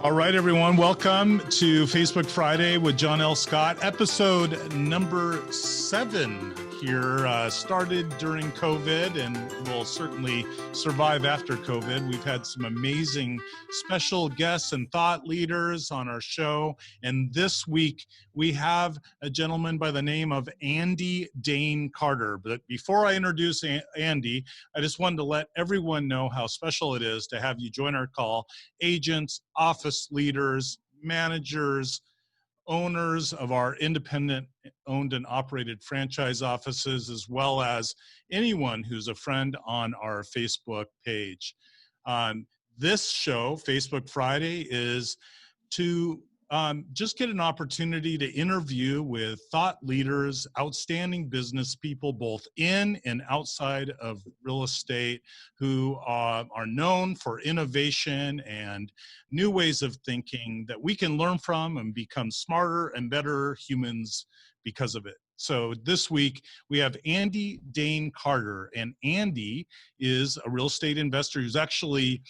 All right, everyone. Welcome to Facebook Friday with John L. Scott, episode number 7 here. Started during COVID and will certainly survive after COVID. We've had some amazing special guests and thought leaders on our show. And this week, we have a gentleman by the name of Dane Carter. But before I introduce Andy, I just wanted to let everyone know how special it is to have you join our call. Agents, office leaders, managers, owners of our independent owned and operated franchise offices, as well as anyone who's a friend on our Facebook page. This show, Facebook Friday, is to just get an opportunity to interview with thought leaders, outstanding business people, both in and outside of real estate, who are known for innovation and new ways of thinking that we can learn from and become smarter and better humans because of it. So this week we have Dane Carter, and Andy is a real estate investor who's actually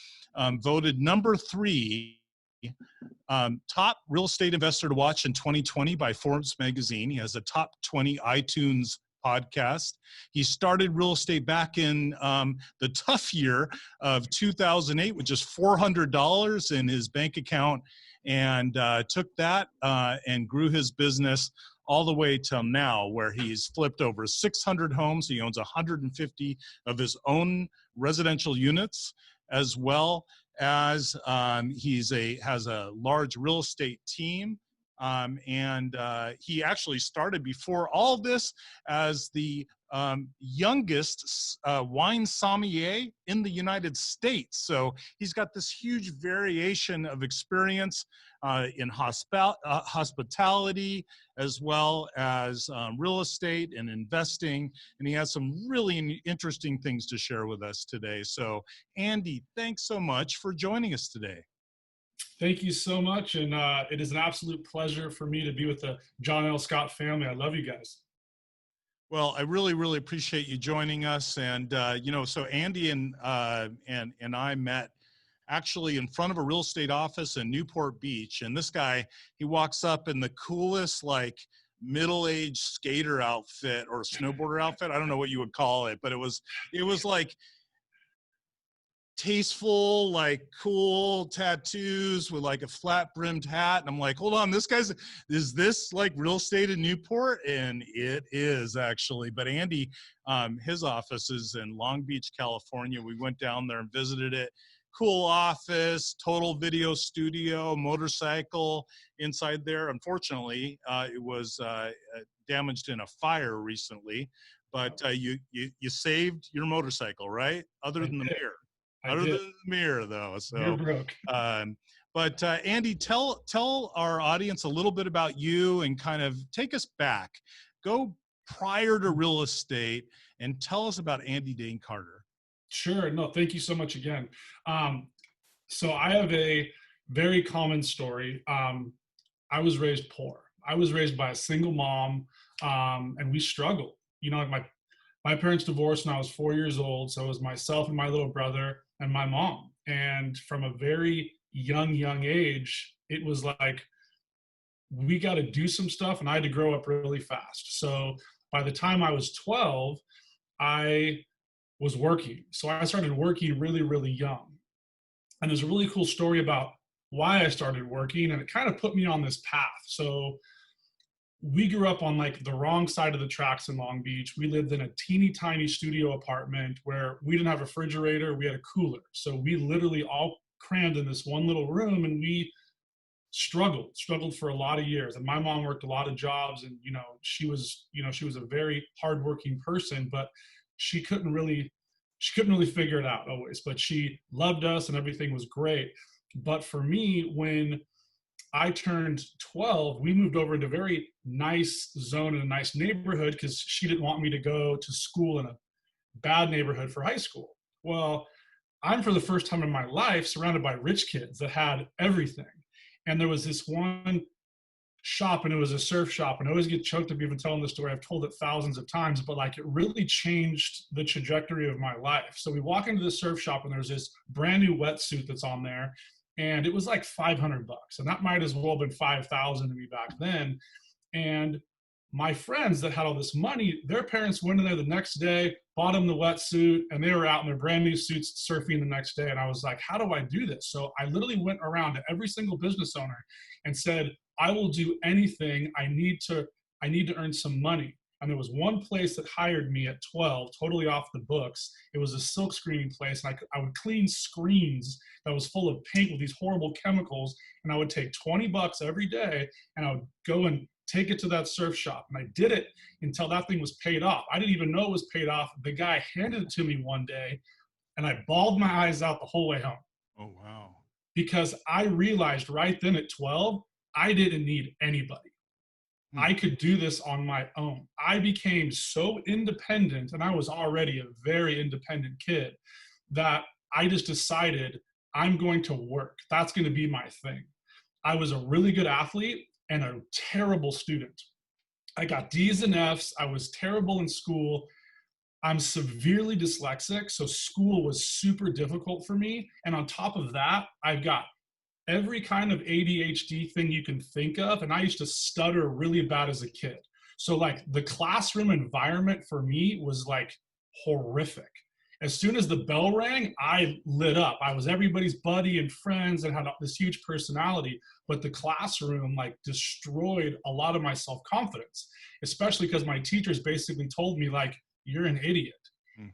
voted number 3 top real estate investor to watch in 2020 by Forbes magazine. He has a top 20 iTunes podcast. He started real estate back in the tough year of 2008 with just $400 in his bank account, and took that and grew his business all the way till now, where he's flipped over 600 homes. He owns 150 of his own residential units, as well as has a large real estate team, and he actually started before all this as the youngest wine sommelier in the United States. So he's got this huge variation of experience in hospitality, as well as real estate and investing. And he has some really interesting things to share with us today. So Andy, thanks so much for joining us today. Thank you so much. And it is an absolute pleasure for me to be with the John L. Scott family. I love you guys. Well, I really, really appreciate you joining us. And, so Andy and I met actually in front of a real estate office in Newport Beach. And this guy, he walks up in the coolest, like, middle-aged skater outfit or snowboarder outfit. I don't know what you would call it, but it was like tasteful, like cool tattoos with like a flat brimmed hat. And I'm like, hold on, is this like real estate in Newport? And it is actually. But Andy, his office is in Long Beach, California. We went down there and visited it. Cool office, total video studio, motorcycle inside there. Unfortunately, it was damaged in a fire recently, but you saved your motorcycle, right? Other than the mirror. Other than the mirror, though. So, you're broke. But Andy, tell our audience a little bit about you and kind of take us back. Go prior to real estate and tell us about Dane Carter. Sure. No, thank you so much again. So I have a very common story. I was raised poor. I was raised by a single mom, and we struggled. You know, my parents divorced when I was 4 years old. So it was myself and my little brother and my mom. And from a very young age, it was like, we got to do some stuff. And I had to grow up really fast. So by the time I was 12, I was working. So I started working really, really young. And there's a really cool story about why I started working, and it kind of put me on this path. So we grew up on like the wrong side of the tracks in Long Beach. We lived in a teeny tiny studio apartment where we didn't have a refrigerator, we had a cooler. So we literally all crammed in this one little room, and we struggled for a lot of years. And my mom worked a lot of jobs, and she was a very hardworking person, but she couldn't really figure it out always. But she loved us and everything was great. But for me, when I turned 12, we moved over into a very nice zone in a nice neighborhood because she didn't want me to go to school in a bad neighborhood for high school. Well, I'm, for the first time in my life, surrounded by rich kids that had everything. And there was this one shop, and it was a surf shop, and I always get choked up even telling this story. I've told it thousands of times, but like, it really changed the trajectory of my life. So we walk into the surf shop, and there's this brand new wetsuit that's on there, and it was like $500, and that might as well have been 5,000 to me back then. And my friends that had all this money, their parents went in there the next day, bought them the wetsuit, and they were out in their brand new suits surfing the next day. And I was like, how do I do this? So I literally went around to every single business owner and said, I will do anything. I need to earn some money. And there was one place that hired me at 12, totally off the books. It was a silk screening place. And I would clean screens that was full of paint with these horrible chemicals. And I would take $20 every day, and I would go and take it to that surf shop. And I did it until that thing was paid off. I didn't even know it was paid off. The guy handed it to me one day, and I bawled my eyes out the whole way home. Oh, wow. Because I realized right then at 12, I didn't need anybody. I could do this on my own. I became so independent, and I was already a very independent kid, that I just decided I'm going to work. That's going to be my thing. I was a really good athlete and a terrible student. I got D's and F's. I was terrible in school. I'm severely dyslexic, so school was super difficult for me. And on top of that, I've got every kind of ADHD thing you can think of. And I used to stutter really bad as a kid. So like the classroom environment for me was like horrific. As soon as the bell rang, I lit up. I was everybody's buddy and friends and had this huge personality. But the classroom like destroyed a lot of my self-confidence, especially because my teachers basically told me like, you're an idiot.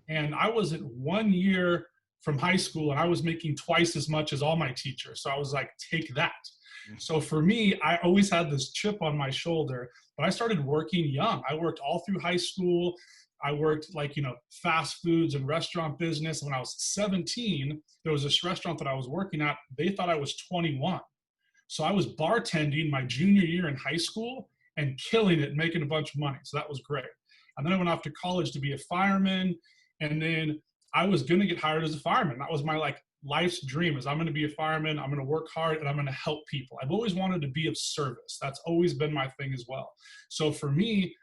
And I wasn't 1 year from high school, and I was making twice as much as all my teachers. So I was like, take that. So for me, I always had this chip on my shoulder, but I started working young. I worked all through high school. I worked like, fast foods and restaurant business. When I was 17, there was this restaurant that I was working at. They thought I was 21. So I was bartending my junior year in high school and killing it, making a bunch of money. So that was great. And then I went off to college to be a fireman. And then I was going to get hired as a fireman. That was my like life's dream, is I'm going to be a fireman. I'm going to work hard and I'm going to help people. I've always wanted to be of service. That's always been my thing as well. So for me,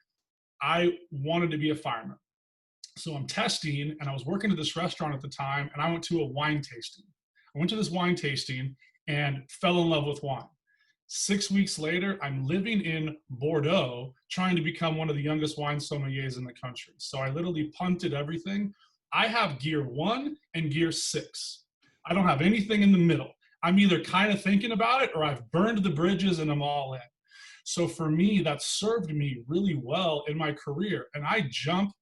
I wanted to be a fireman. So I'm testing, and I was working at this restaurant at the time, and I went to a wine tasting. I went to this wine tasting and fell in love with wine. 6 weeks later, I'm living in Bordeaux, trying to become one of the youngest wine sommeliers in the country. So I literally punted everything. I have gear 1 and gear 6. I don't have anything in the middle. I'm either kind of thinking about it, or I've burned the bridges and I'm all in. So for me, that served me really well in my career. And I jump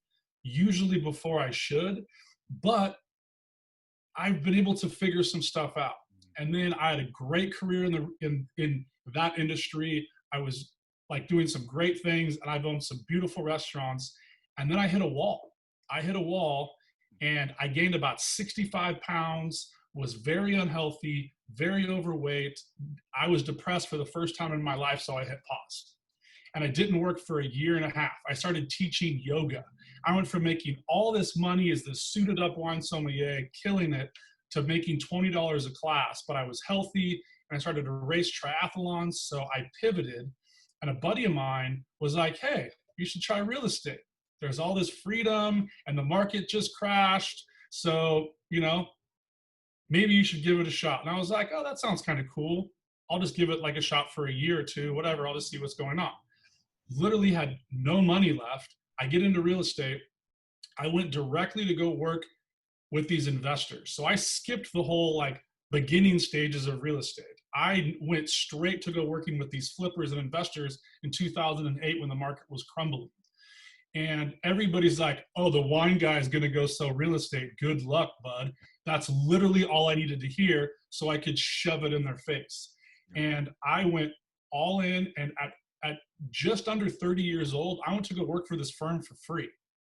usually before I should, but I've been able to figure some stuff out. And then I had a great career in that industry. I was like doing some great things, and I've owned some beautiful restaurants. And then I hit a wall. And I gained about 65 pounds, was very unhealthy, very overweight. I was depressed for the first time in my life, so I hit pause. And I didn't work for a year and a half. I started teaching yoga. I went from making all this money as this suited up wine sommelier, killing it, to making $20 a class, but I was healthy, and I started to race triathlons. So I pivoted, and a buddy of mine was like, hey, you should try real estate. There's all this freedom, and the market just crashed. So, maybe you should give it a shot. And I was like, oh, that sounds kind of cool. I'll just give it like a shot for a year or two, whatever. I'll just see what's going on. Literally had no money left. I get into real estate. I went directly to go work with these investors. So I skipped the whole like beginning stages of real estate. I went straight to go working with these flippers and investors in 2008 when the market was crumbling. And everybody's like, oh, the wine guy is going to go sell real estate. Good luck, bud. That's literally all I needed to hear, so I could shove it in their face. And I went all in, and at just under 30 years old, I went to go work for this firm for free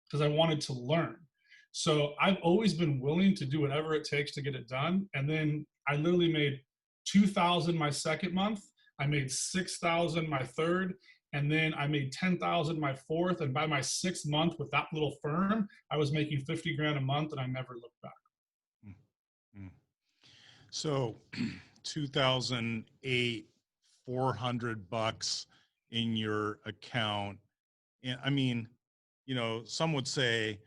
because I wanted to learn. So I've always been willing to do whatever it takes to get it done. And then I literally made 2,000 my second month. I made 6,000 my third. And then I made 10,000 my fourth. And by my 6th month with that little firm, I was making 50 grand a month, and I never looked back. Mm-hmm. So 2008, $400 in your account. And I mean, some would say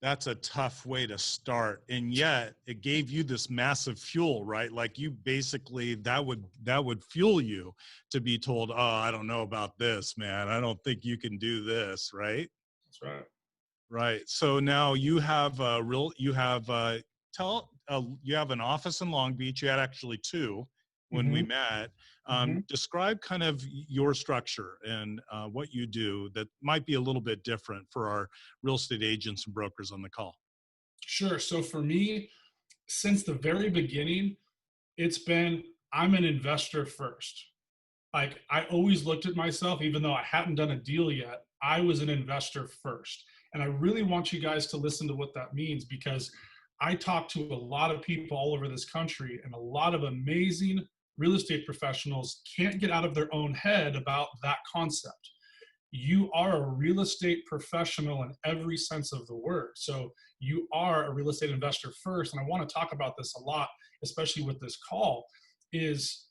That's a tough way to start. And yet it gave you this massive fuel, right? Like you basically, that would fuel you to be told, oh, I don't know about this, man. I don't think you can do this, right? That's right. Right. So now you have you have you have an office in Long Beach. You had actually two when we met. Describe kind of your structure and what you do that might be a little bit different for our real estate agents and brokers on the call. Sure. So for me, since the very beginning, it's been, I'm an investor first. Like I always looked at myself, even though I hadn't done a deal yet, I was an investor first. And I really want you guys to listen to what that means, because I talk to a lot of people all over this country, and a lot of amazing real estate professionals can't get out of their own head about that concept. You are a real estate professional in every sense of the word. So you are a real estate investor first. And I want to talk about this a lot, especially with this call, is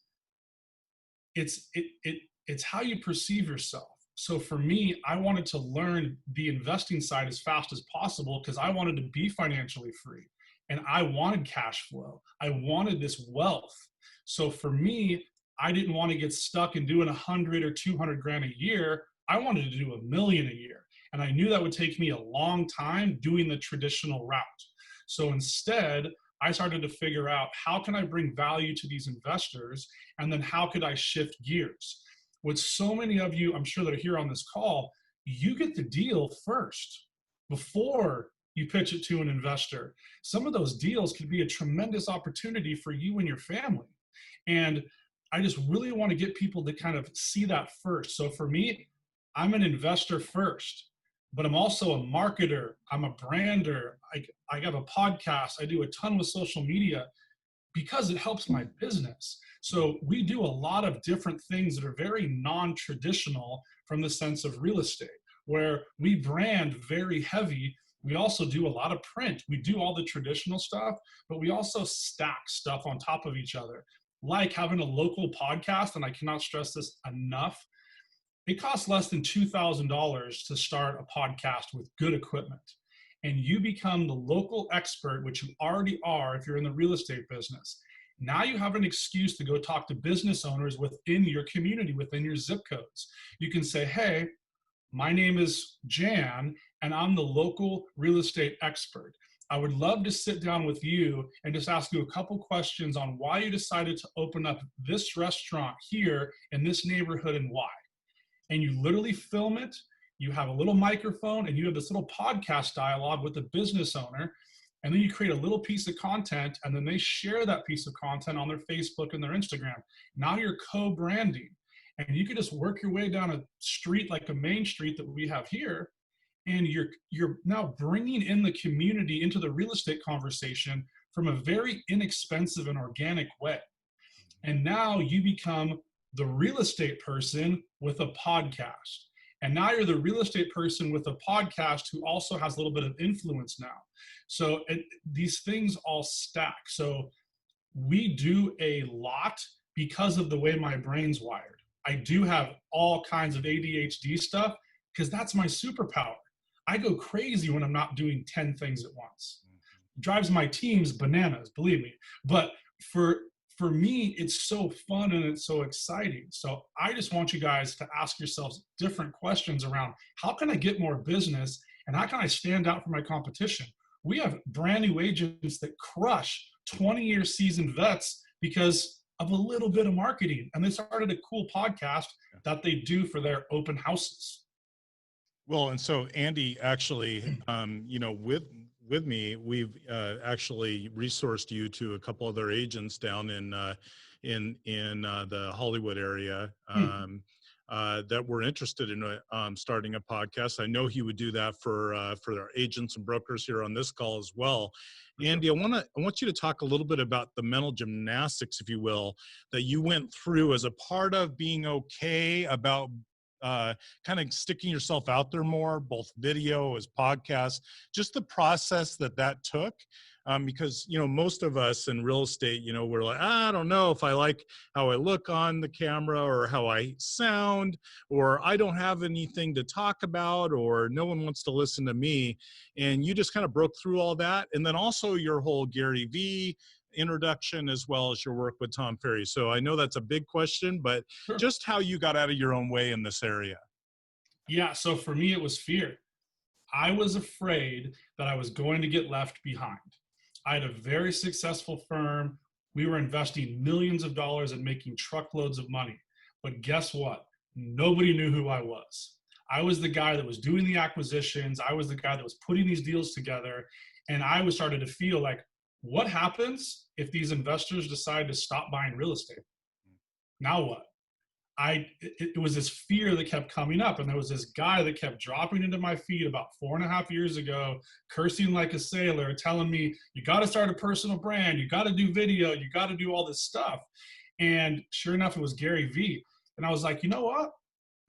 it's how you perceive yourself. So for me, I wanted to learn the investing side as fast as possible because I wanted to be financially free and I wanted cash flow. I wanted this wealth. So for me, I didn't want to get stuck in doing 100 or 200 grand a year. I wanted to do $1 million a year. And I knew that would take me a long time doing the traditional route. So instead, I started to figure out how can I bring value to these investors, and then how could I shift gears? With so many of you, I'm sure that are here on this call, you get the deal first before you pitch it to an investor. Some of those deals could be a tremendous opportunity for you and your family. And I just really want to get people to kind of see that first. So for me, I'm an investor first, but I'm also a marketer. I'm a brander. I have a podcast. I do a ton with social media because it helps my business. So we do a lot of different things that are very non-traditional from the sense of real estate, where we brand very heavy. We also do a lot of print. We do all the traditional stuff, but we also stack stuff on top of each other, like having a local podcast. And I cannot stress this enough. It costs less than $2,000 to start a podcast with good equipment. And you become the local expert, which you already are if you're in the real estate business. Now you have an excuse to go talk to business owners within your community, within your zip codes. You can say, hey, my name is Jan, and I'm the local real estate expert. I would love to sit down with you and just ask you a couple questions on why you decided to open up this restaurant here in this neighborhood and why. And you literally film it. You have a little microphone and you have this little podcast dialogue with the business owner. And then you create a little piece of content, and then they share that piece of content on their Facebook and their Instagram. Now you're co-branding, and you can just work your way down a street like a main street that we have here. And you're now bringing in the community into the real estate conversation from a very inexpensive and organic way. And now you become the real estate person with a podcast. And now you're the real estate person with a podcast who also has a little bit of influence now. So these things all stack. So we do a lot because of the way my brain's wired. I do have all kinds of ADHD stuff because that's my superpower. I go crazy when I'm not doing 10 things at once. It drives my teams bananas, believe me. But for me, it's so fun and it's so exciting. So I just want you guys to ask yourselves different questions around how can I get more business and how can I stand out from my competition? We have brand new agents that crush 20-year seasoned vets because of a little bit of marketing. And they started a cool podcast that they do for their open houses. Well, and so Andy, actually, with me, we've actually resourced you to a couple other agents down in the Hollywood area that were interested in starting a podcast. I know he would do that for our agents and brokers here on this call as well. Andy, I want you to talk a little bit about the mental gymnastics, if you will, that you went through as a part of being okay about kind of sticking yourself out there more, both video as podcasts, just the process that took. because, most of us in real estate, we're like, I don't know if I like how I look on the camera or how I sound, or I don't have anything to talk about, or no one wants to listen to me. And you just kind of broke through all that. And then also your whole Gary V introduction, as well as your work with Tom Ferry. So I know that's a big question, but Sure. just how you got out of your own way in this area. Yeah. So for me, it was fear. I was afraid that I was going to get left behind. I had a very successful firm. We were investing millions of dollars and making truckloads of money. But guess what? Nobody knew who I was. I was the guy that was doing the acquisitions. I was the guy that was putting these deals together. And I was starting to feel like, what happens if these investors decide to stop buying real estate? Now what? It was this fear that kept coming up. And there was this guy that kept dropping into my feed about 4.5 years ago, cursing like a sailor, telling me, you got to start a personal brand. You got to do video. You got to do all this stuff. And sure enough, it was Gary V. And I was like, you know what?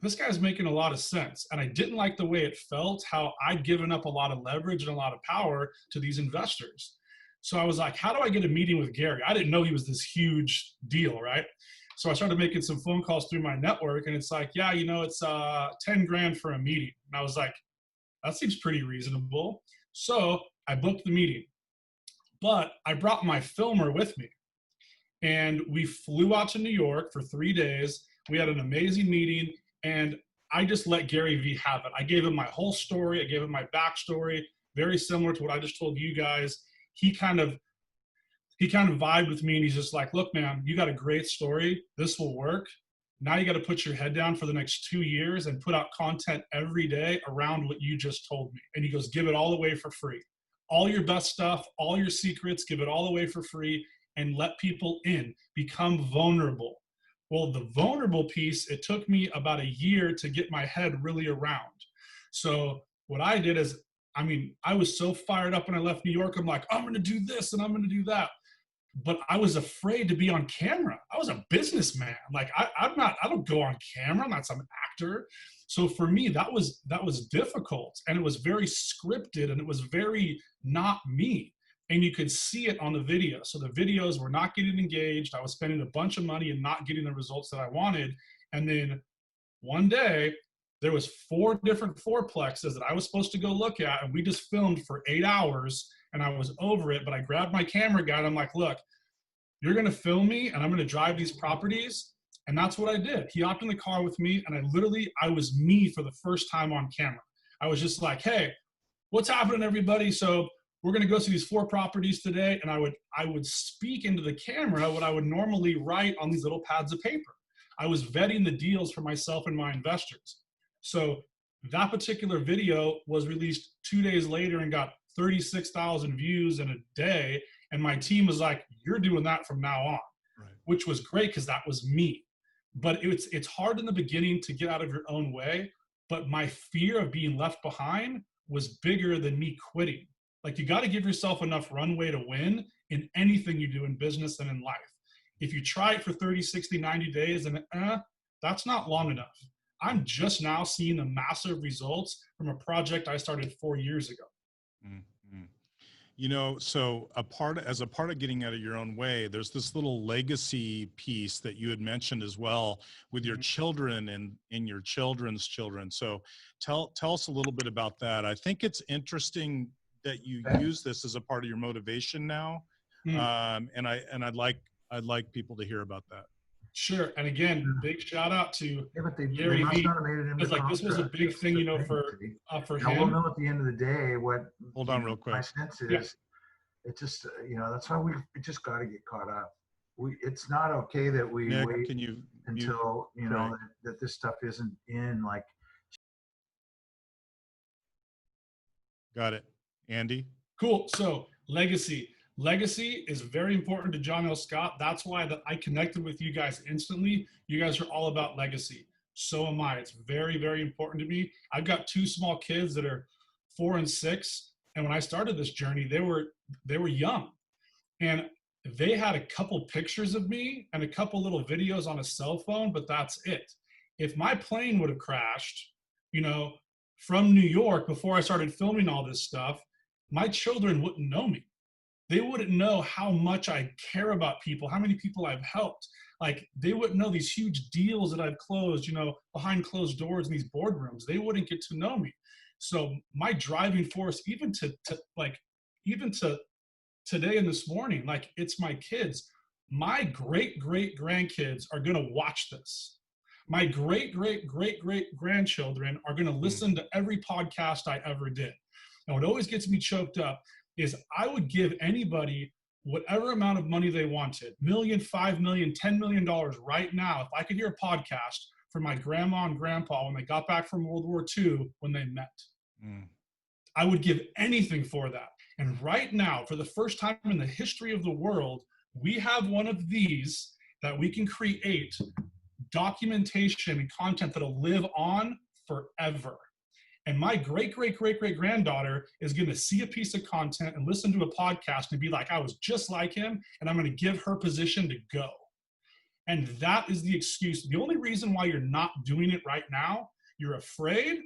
This guy's making a lot of sense. And I didn't like the way it felt, how I'd given up a lot of leverage and a lot of power to these investors. So I was like, how do I get a meeting with Gary? I didn't know he was this huge deal, right? So I started making some phone calls through my network, and it's like, yeah, it's 10 grand for a meeting. And I was like, that seems pretty reasonable. So I booked the meeting, but I brought my filmer with me, and we flew out to New York for 3 days. We had an amazing meeting, and I just let Gary V have it. I gave him my whole story. I gave him my backstory, very similar to what I just told you guys. He kind of vibed with me, and he's just like, look, man, you got a great story. This will work. Now you got to put your head down for the next 2 years and put out content every day around what you just told me. And he goes, give it all away for free. All your best stuff, all your secrets, give it all away for free and let people in. Become vulnerable. Well, the vulnerable piece, it took me about a year to get my head really around. So what I did is, I was so fired up when I left New York. I'm like, I'm going to do this and I'm going to do that. But I was afraid to be on camera. I was a businessman. Like I don't go on camera. I'm not some actor. So for me, that was difficult, and it was very scripted, and it was very not me. And you could see it on the video. So the videos were not getting engaged. I was spending a bunch of money and not getting the results that I wanted. And then one day there was 4 different fourplexes that I was supposed to go look at, and we just filmed for 8 hours. And I was over it, but I grabbed my camera guy and I'm like, look, you're going to film me and I'm going to drive these properties. And that's what I did. He hopped in the car with me, and I was me for the first time on camera. I was just like, hey, what's happening, everybody? So we're going to go see these 4 properties today. And I would speak into the camera what I would normally write on these little pads of paper. I was vetting the deals for myself and my investors. So that particular video was released 2 days later and got 36,000 views in a day. And my team was like, you're doing that from now on, right. Which was great because that was me. But it's hard in the beginning to get out of your own way. But my fear of being left behind was bigger than me quitting. Like, you got to give yourself enough runway to win in anything you do in business and in life. If you try it for 30, 60, 90 days and that's not long enough. I'm just now seeing the massive results from a project I started 4 years ago. Mm-hmm. So as a part of getting out of your own way, there's this little legacy piece that you had mentioned as well with your children and your children's children. So tell us a little bit about that. I think it's interesting that you use this as a part of your motivation now. And I'd like people to hear about that. Sure. And again, big shout out to Gary must V. not have made it in the Like, this was a big thing, for now, him. we'll know at the end of the day what. Hold on real quick. My sense is, it just that's why we just got to get caught up. It's not okay that we Nick, wait until that this stuff isn't in like. Got it, Andy. Cool. So legacy. Legacy is very important to John L. Scott. That's why I connected with you guys instantly. You guys are all about legacy. So am I. It's very, very important to me. I've got 2 small kids that are 4 and 6. And when I started this journey, they were young. And they had a couple pictures of me and a couple little videos on a cell phone, but that's it. If my plane would have crashed, from New York before I started filming all this stuff, my children wouldn't know me. They wouldn't know how much I care about people, how many people I've helped. Like, they wouldn't know these huge deals that I've closed, you know, behind closed doors in these boardrooms. They wouldn't get to know me. So my driving force, even to today and this morning, like, it's my kids. My great grandkids are going to watch this. My great grandchildren are going to listen to every podcast I ever did. And what always gets me choked up is I would give anybody whatever amount of money they wanted, million, 5 million, $10 million right now, if I could hear a podcast from my grandma and grandpa when they got back from World War II when they met. I would give anything for that. And right now, for the first time in the history of the world, we have one of these that we can create documentation and content that'll live on forever. And my great granddaughter is going to see a piece of content and listen to a podcast and be like, I was just like him, and I'm going to give her permission to go. And that is the excuse. The only reason why you're not doing it right now, you're afraid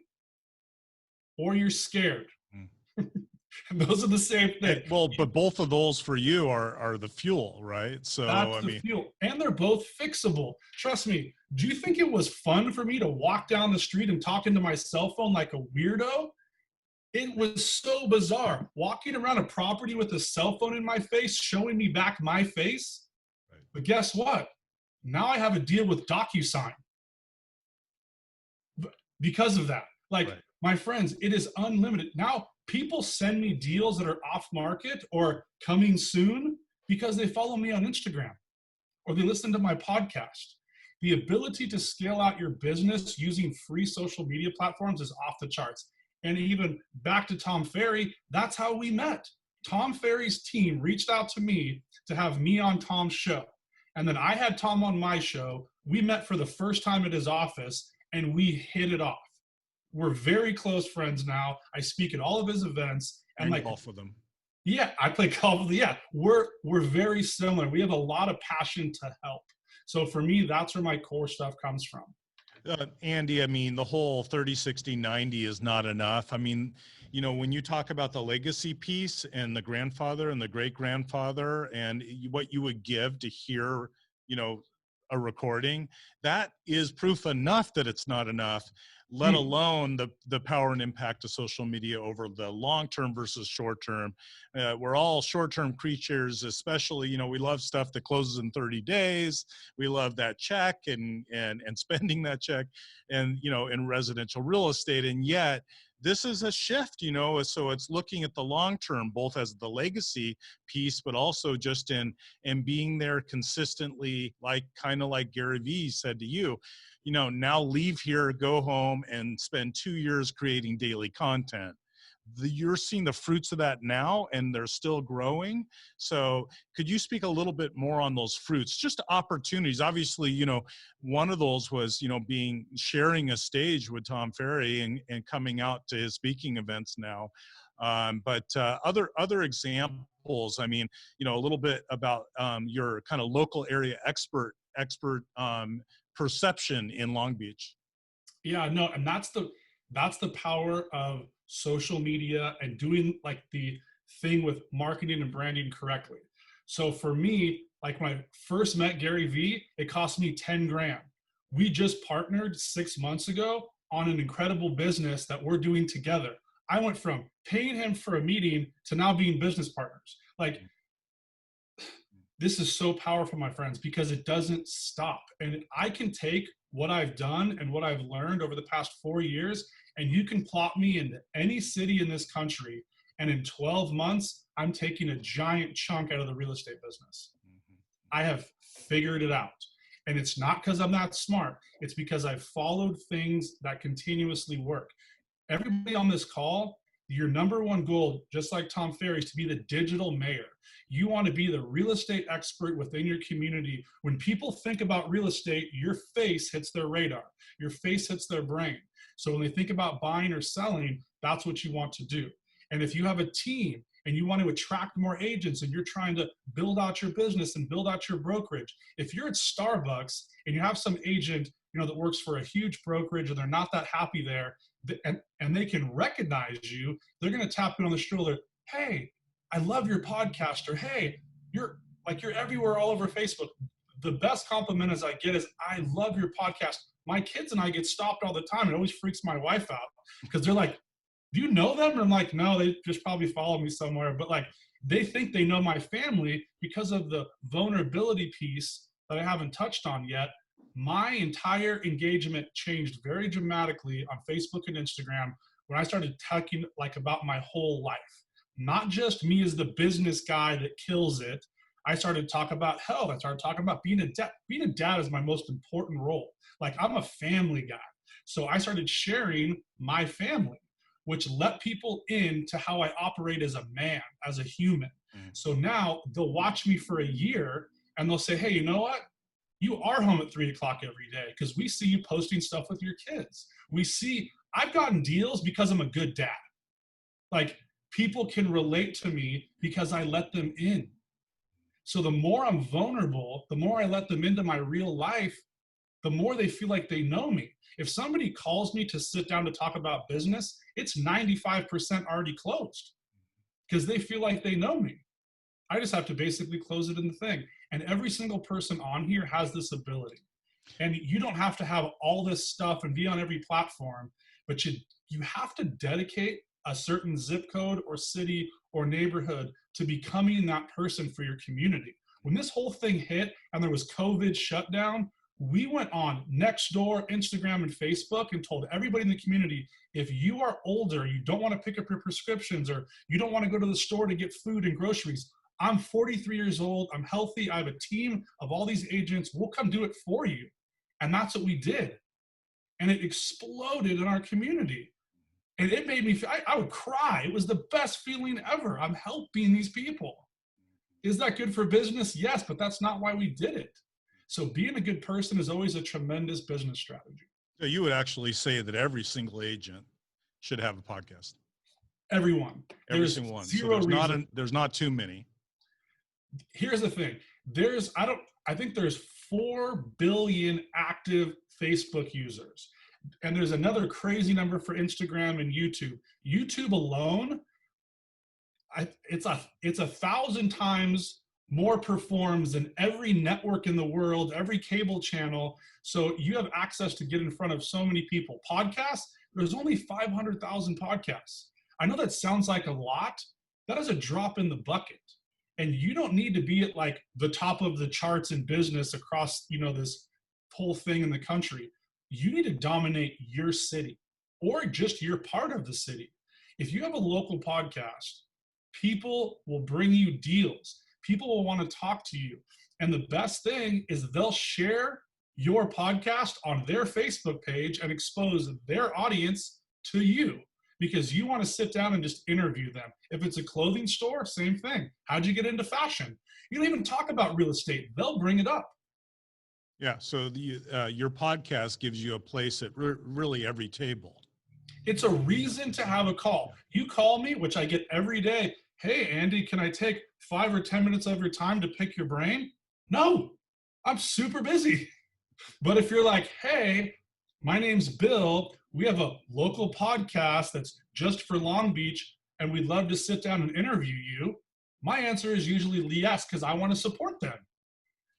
or you're scared. And those are the same thing. Well, but both of those for you are the fuel, right? So that's the fuel. And they're both fixable. Trust me. Do you think it was fun for me to walk down the street and talk into my cell phone like a weirdo? It was so bizarre. Walking around a property with a cell phone in my face, showing me back my face. Right. But guess what? Now I have a deal with DocuSign. Because of that. Like, right. My friends, it is unlimited. Now, people send me deals that are off market or coming soon because they follow me on Instagram or they listen to my podcast. The ability to scale out your business using free social media platforms is off the charts. And even back to Tom Ferry, that's how we met. Tom Ferry's team reached out to me to have me on Tom's show. And then I had Tom on my show. We met for the first time at his office and we hit it off. We're very close friends now. I speak at all of his events. And like, golf with him. Yeah, I play golf with him. Yeah, we're very similar. We have a lot of passion to help. So for me, that's where my core stuff comes from. Andy, I mean, the whole 30, 60, 90 is not enough. I mean, you know, when you talk about the legacy piece and the grandfather and the great grandfather and what you would give to hear, you know, a recording, that is proof enough that it's not enough, let alone the power and impact of social media over the long term versus short term. We're all short term creatures, especially, you know, we love stuff that closes in 30 days. We love that check and spending that check and, you know, in residential real estate. And yet this is a shift, you know, so it's looking at the long term, both as the legacy piece, but also just in being there consistently, like kind of like Gary Vee said to you, you know, now leave here, go home and spend 2 years creating daily content. You're seeing the fruits of that now and they're still growing. So could you speak a little bit more on those fruits, just opportunities? Obviously, you know, one of those was, you know, sharing a stage with Tom Ferry and coming out to his speaking events now. But other examples, I mean, you know, a little bit about your kind of local area expert perception in Long Beach. Yeah, no, and that's the power of social media and doing like the thing with marketing and branding correctly. So for me, like when I first met Gary Vee, it cost me 10 grand. We just partnered 6 months ago on an incredible business that we're doing together. I went from paying him for a meeting to now being business partners. Like, this is so powerful, my friends, because it doesn't stop. And I can take what I've done and what I've learned over the past 4 years, and you can plop me into any city in this country. And in 12 months, I'm taking a giant chunk out of the real estate business. I have figured it out. And it's not because I'm that smart. It's because I've followed things that continuously work. Everybody on this call, your number one goal, just like Tom Ferry, is to be the digital mayor. You want to be the real estate expert within your community. When people think about real estate, your face hits their radar. Your face hits their brain. So when they think about buying or selling, that's what you want to do. And if you have a team and you want to attract more agents and you're trying to build out your business and build out your brokerage, if you're at Starbucks and you have some agent, you know, that works for a huge brokerage and they're not that happy there, and they can recognize you, they're going to tap you on the shoulder. Hey, I love your podcast, or hey, you're everywhere all over Facebook. The best compliment as I get is, I love your podcast. My kids and I get stopped all the time. It always freaks my wife out because they're like, do you know them? And I'm like, no, they just probably follow me somewhere. But like, they think they know my family because of the vulnerability piece that I haven't touched on yet. My entire engagement changed very dramatically on Facebook and Instagram when I started talking like about my whole life, not just me as the business guy that kills it. I started to talk about health. I started talking about being a dad. Being a dad is my most important role. Like, I'm a family guy. So I started sharing my family, which let people into how I operate as a man, as a human. So now they'll watch me for a year and they'll say, hey, you know what? You are home at 3 o'clock every day because we see you posting stuff with your kids. I've gotten deals because I'm a good dad. Like, people can relate to me because I let them in. So the more I'm vulnerable, the more I let them into my real life, the more they feel like they know me. If somebody calls me to sit down to talk about business, it's 95% already closed because they feel like they know me. I just have to basically close it in the thing. And every single person on here has this ability. And you don't have to have all this stuff and be on every platform, but you have to dedicate a certain zip code or city or neighborhood to becoming that person for your community. When this whole thing hit and there was COVID shutdown, we went on Nextdoor, Instagram, and Facebook and told everybody in the community, if you are older, you don't want to pick up your prescriptions, or you don't want to go to the store to get food and groceries, I'm 43 years old, I'm healthy, I have a team of all these agents, we'll come do it for you. And that's what we did. And it exploded in our community. And it made me, I would cry. It was the best feeling ever. I'm helping these people. Is that good for business? Yes, but that's not why we did it. So being a good person is always a tremendous business strategy. So you would actually say that every single agent should have a podcast? Everyone. Every single one. Zero so reason. There's not too many. Here's the thing. I think there's 4 billion active Facebook users. And there's another crazy number for Instagram and YouTube. YouTube alone, it's 1,000 times more performs than every network in the world, every cable channel. So you have access to get in front of so many people. Podcasts, there's only 500,000 podcasts. I know that sounds like a lot. That is a drop in the bucket. And you don't need to be at like the top of the charts in business across, this whole thing in the country. You need to dominate your city or just your part of the city. If you have a local podcast, people will bring you deals. People will want to talk to you. And the best thing is they'll share your podcast on their Facebook page and expose their audience to you because you want to sit down and just interview them. If it's a clothing store, same thing. How'd you get into fashion? You don't even talk about real estate. They'll bring it up. Yeah, so your podcast gives you a place at really every table. It's a reason to have a call. You call me, which I get every day. Hey, Andy, can I take 5 or 10 minutes of your time to pick your brain? No, I'm super busy. But if you're like, hey, my name's Bill, we have a local podcast that's just for Long Beach, and we'd love to sit down and interview you, my answer is usually yes, because I want to support them.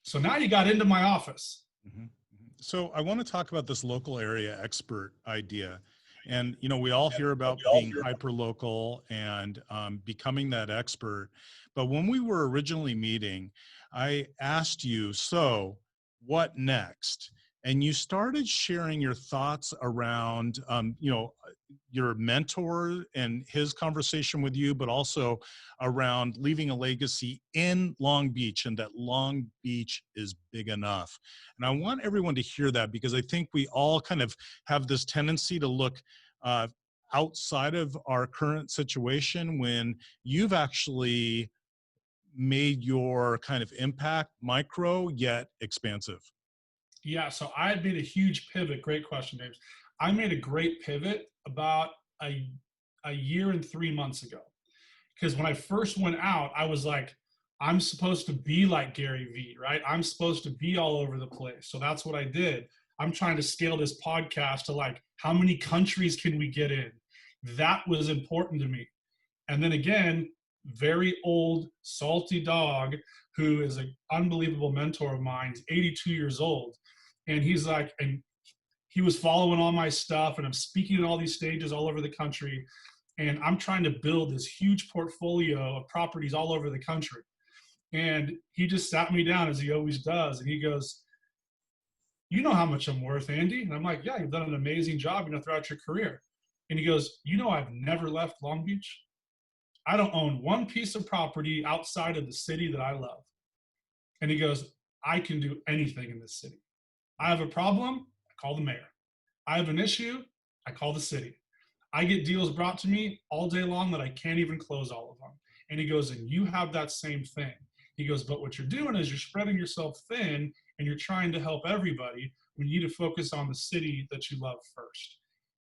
So now you got into my office. Mm-hmm. So I want to talk about this local area expert idea. And, we all hear about being hyper-local and becoming that expert. But when we were originally meeting, I asked you, so what next? And you started sharing your thoughts around, your mentor and his conversation with you, but also around leaving a legacy in Long Beach, and that Long Beach is big enough. And I want everyone to hear that, because I think we all kind of have this tendency to look outside of our current situation, when you've actually made your kind of impact micro yet expansive. Yeah, so I made a huge pivot. Great question, James. I made a great pivot about a year and 3 months ago. Because when I first went out, I was like, I'm supposed to be like Gary Vee, right? I'm supposed to be all over the place. So that's what I did. I'm trying to scale this podcast to like, how many countries can we get in? That was important to me. And then again, very old, salty dog who is an unbelievable mentor of mine. He's 82 years old. And he's like, and he was following all my stuff, and I'm speaking at all these stages all over the country. And I'm trying to build this huge portfolio of properties all over the country. And he just sat me down, as he always does. And he goes, you know how much I'm worth, Andy? And I'm like, yeah, you've done an amazing job, throughout your career. And he goes, I've never left Long Beach. I don't own one piece of property outside of the city that I love. And he goes, I can do anything in this city. I have a problem, I call the mayor. I have an issue, I call the city. I get deals brought to me all day long that I can't even close all of them. And he goes, and you have that same thing. He goes, but what you're doing is you're spreading yourself thin and you're trying to help everybody when you need to focus on the city that you love first.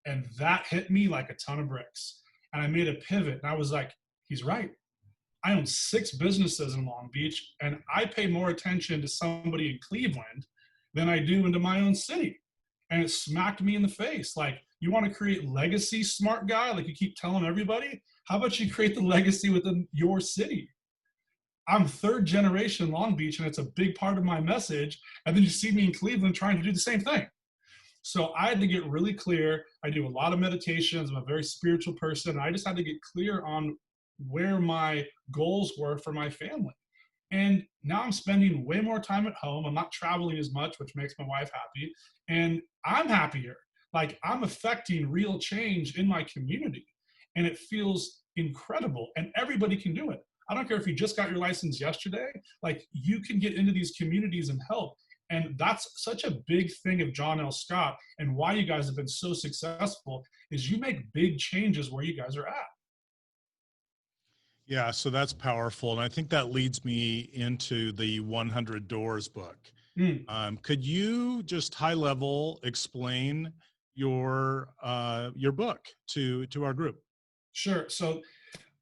And that hit me like a ton of bricks. And I made a pivot, and I was like, he's right. I own 6 businesses in Long Beach, and I pay more attention to somebody in Cleveland than I do into my own city. And it smacked me in the face. Like, you want to create legacy, smart guy, like you keep telling everybody? How about you create the legacy within your city? I'm 3rd generation Long Beach, and it's a big part of my message. And then you see me in Cleveland trying to do the same thing. So I had to get really clear. I do a lot of meditations. I'm a very spiritual person. And I just had to get clear on where my goals were for my family. And now I'm spending way more time at home. I'm not traveling as much, which makes my wife happy. And I'm happier. Like, I'm affecting real change in my community. And it feels incredible. And everybody can do it. I don't care if you just got your license yesterday. Like, you can get into these communities and help. And that's such a big thing of John L. Scott, and why you guys have been so successful is you make big changes where you guys are at. Yeah, so that's powerful. And I think that leads me into the 100 Doors book. Could you just high level explain your book to our group? Sure. So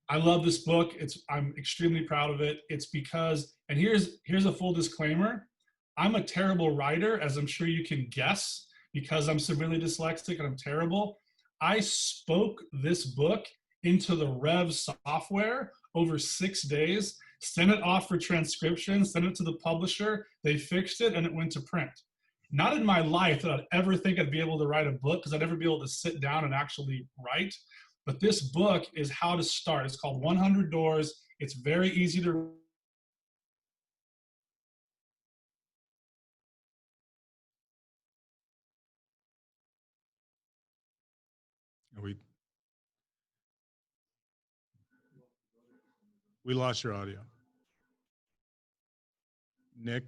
I love this book. I'm extremely proud of it. It's because, and here's a full disclaimer. I'm a terrible writer, as I'm sure you can guess, because I'm severely dyslexic and I'm terrible. I spoke this book into the Rev software over 6 days, sent it off for transcription, sent it to the publisher. They fixed it and it went to print. Not in my life that I'd ever think I'd be able to write a book, because I'd never be able to sit down and actually write. But this book is how to start. It's called 100 Doors. It's very easy to We lost your audio. Nick?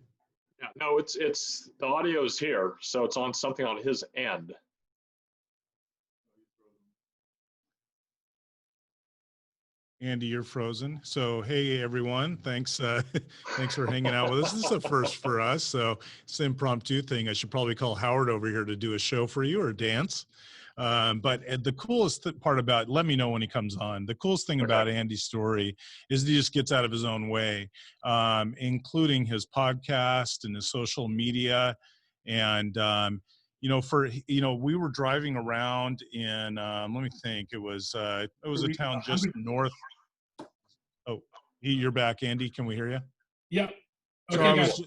Yeah, no, it's the audio's here, so it's on something on his end. Andy, you're frozen. So, hey, everyone. Thanks thanks for hanging out with us. This is a first for us. So it's an impromptu thing. I should probably call Howard over here to do a show for you or a dance. But the coolest part about, let me know when he comes on, the coolest thing about Andy's story is he just gets out of his own way, including his podcast and his social media. And, we were driving around in, let me think, it was a town just north. Oh, you're back, Andy. Can we hear you? Yeah. Okay, so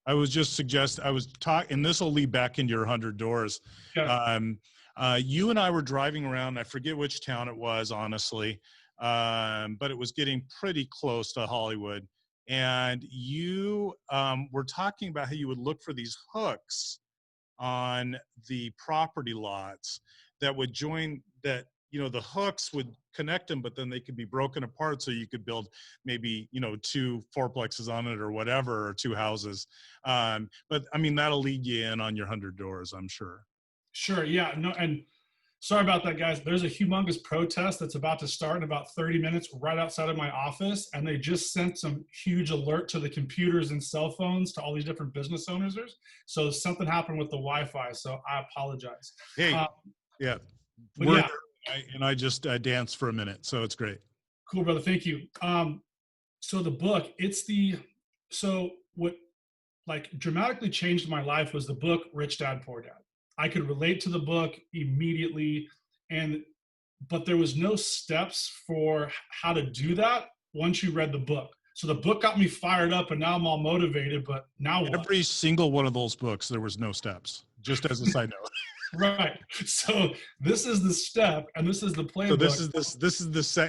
I was just suggesting, I was talking, and this will lead back into your 100 Doors. Okay. You and I were driving around. I forget which town it was, honestly, but it was getting pretty close to Hollywood. And you were talking about how you would look for these hooks on the property lots that would join that, the hooks would connect them, but then they could be broken apart. So you could build maybe, 2 fourplexes on it or whatever, or 2 houses. But I mean, that'll lead you in on your 100 Doors, I'm sure. Sure. Yeah. No, and sorry about that, guys. There's a humongous protest that's about to start in about 30 minutes right outside of my office. And they just sent some huge alert to the computers and cell phones to all these different business owners. So something happened with the Wi-Fi. So I apologize. Hey, yeah. I just danced for a minute. So it's great. Cool, brother. Thank you. So the book, what dramatically changed my life was the book, Rich Dad, Poor Dad. I could relate to the book immediately, but there was no steps for how to do that once you read the book. So the book got me fired up and now I'm all motivated, but now what? Every single one of those books, there was no steps, just as a side note. Right. So this is the step and this is the playbook. So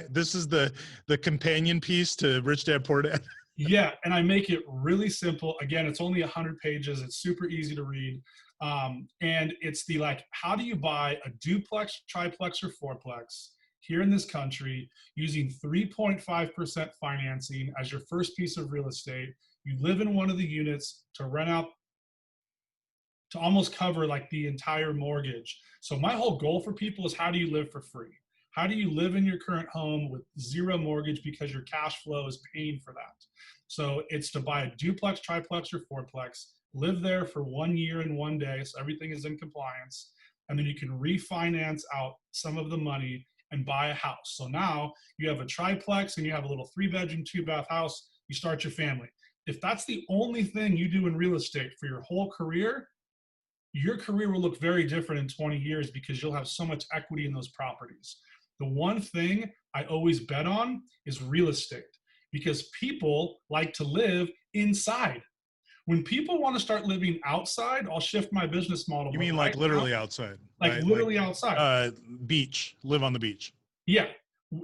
this is the companion piece to Rich Dad Poor Dad. Yeah. And I make it really simple. Again, it's only 100 pages. It's super easy to read. And it's the, like, how do you buy a duplex, triplex, or fourplex here in this country using 3.5% financing as your first piece of real estate? You live in one of the units to rent out to almost cover like the entire mortgage. So my whole goal for people is, how do you live for free? How do you live in your current home with zero mortgage because your cash flow is paying for that? So it's to buy a duplex, triplex, or fourplex, live there for 1 year and 1 day, so everything is in compliance, and then you can refinance out some of the money and buy a house. So now you have a triplex and you have a little 3-bedroom, 2-bath house, you start your family. If that's the only thing you do in real estate for your whole career, your career will look very different in 20 years because you'll have so much equity in those properties. The one thing I always bet on is real estate, because people like to live inside. When people want to start living outside, I'll shift my business model. You mean like literally outside? Like right? literally outside. Beach, live on the beach. Yeah.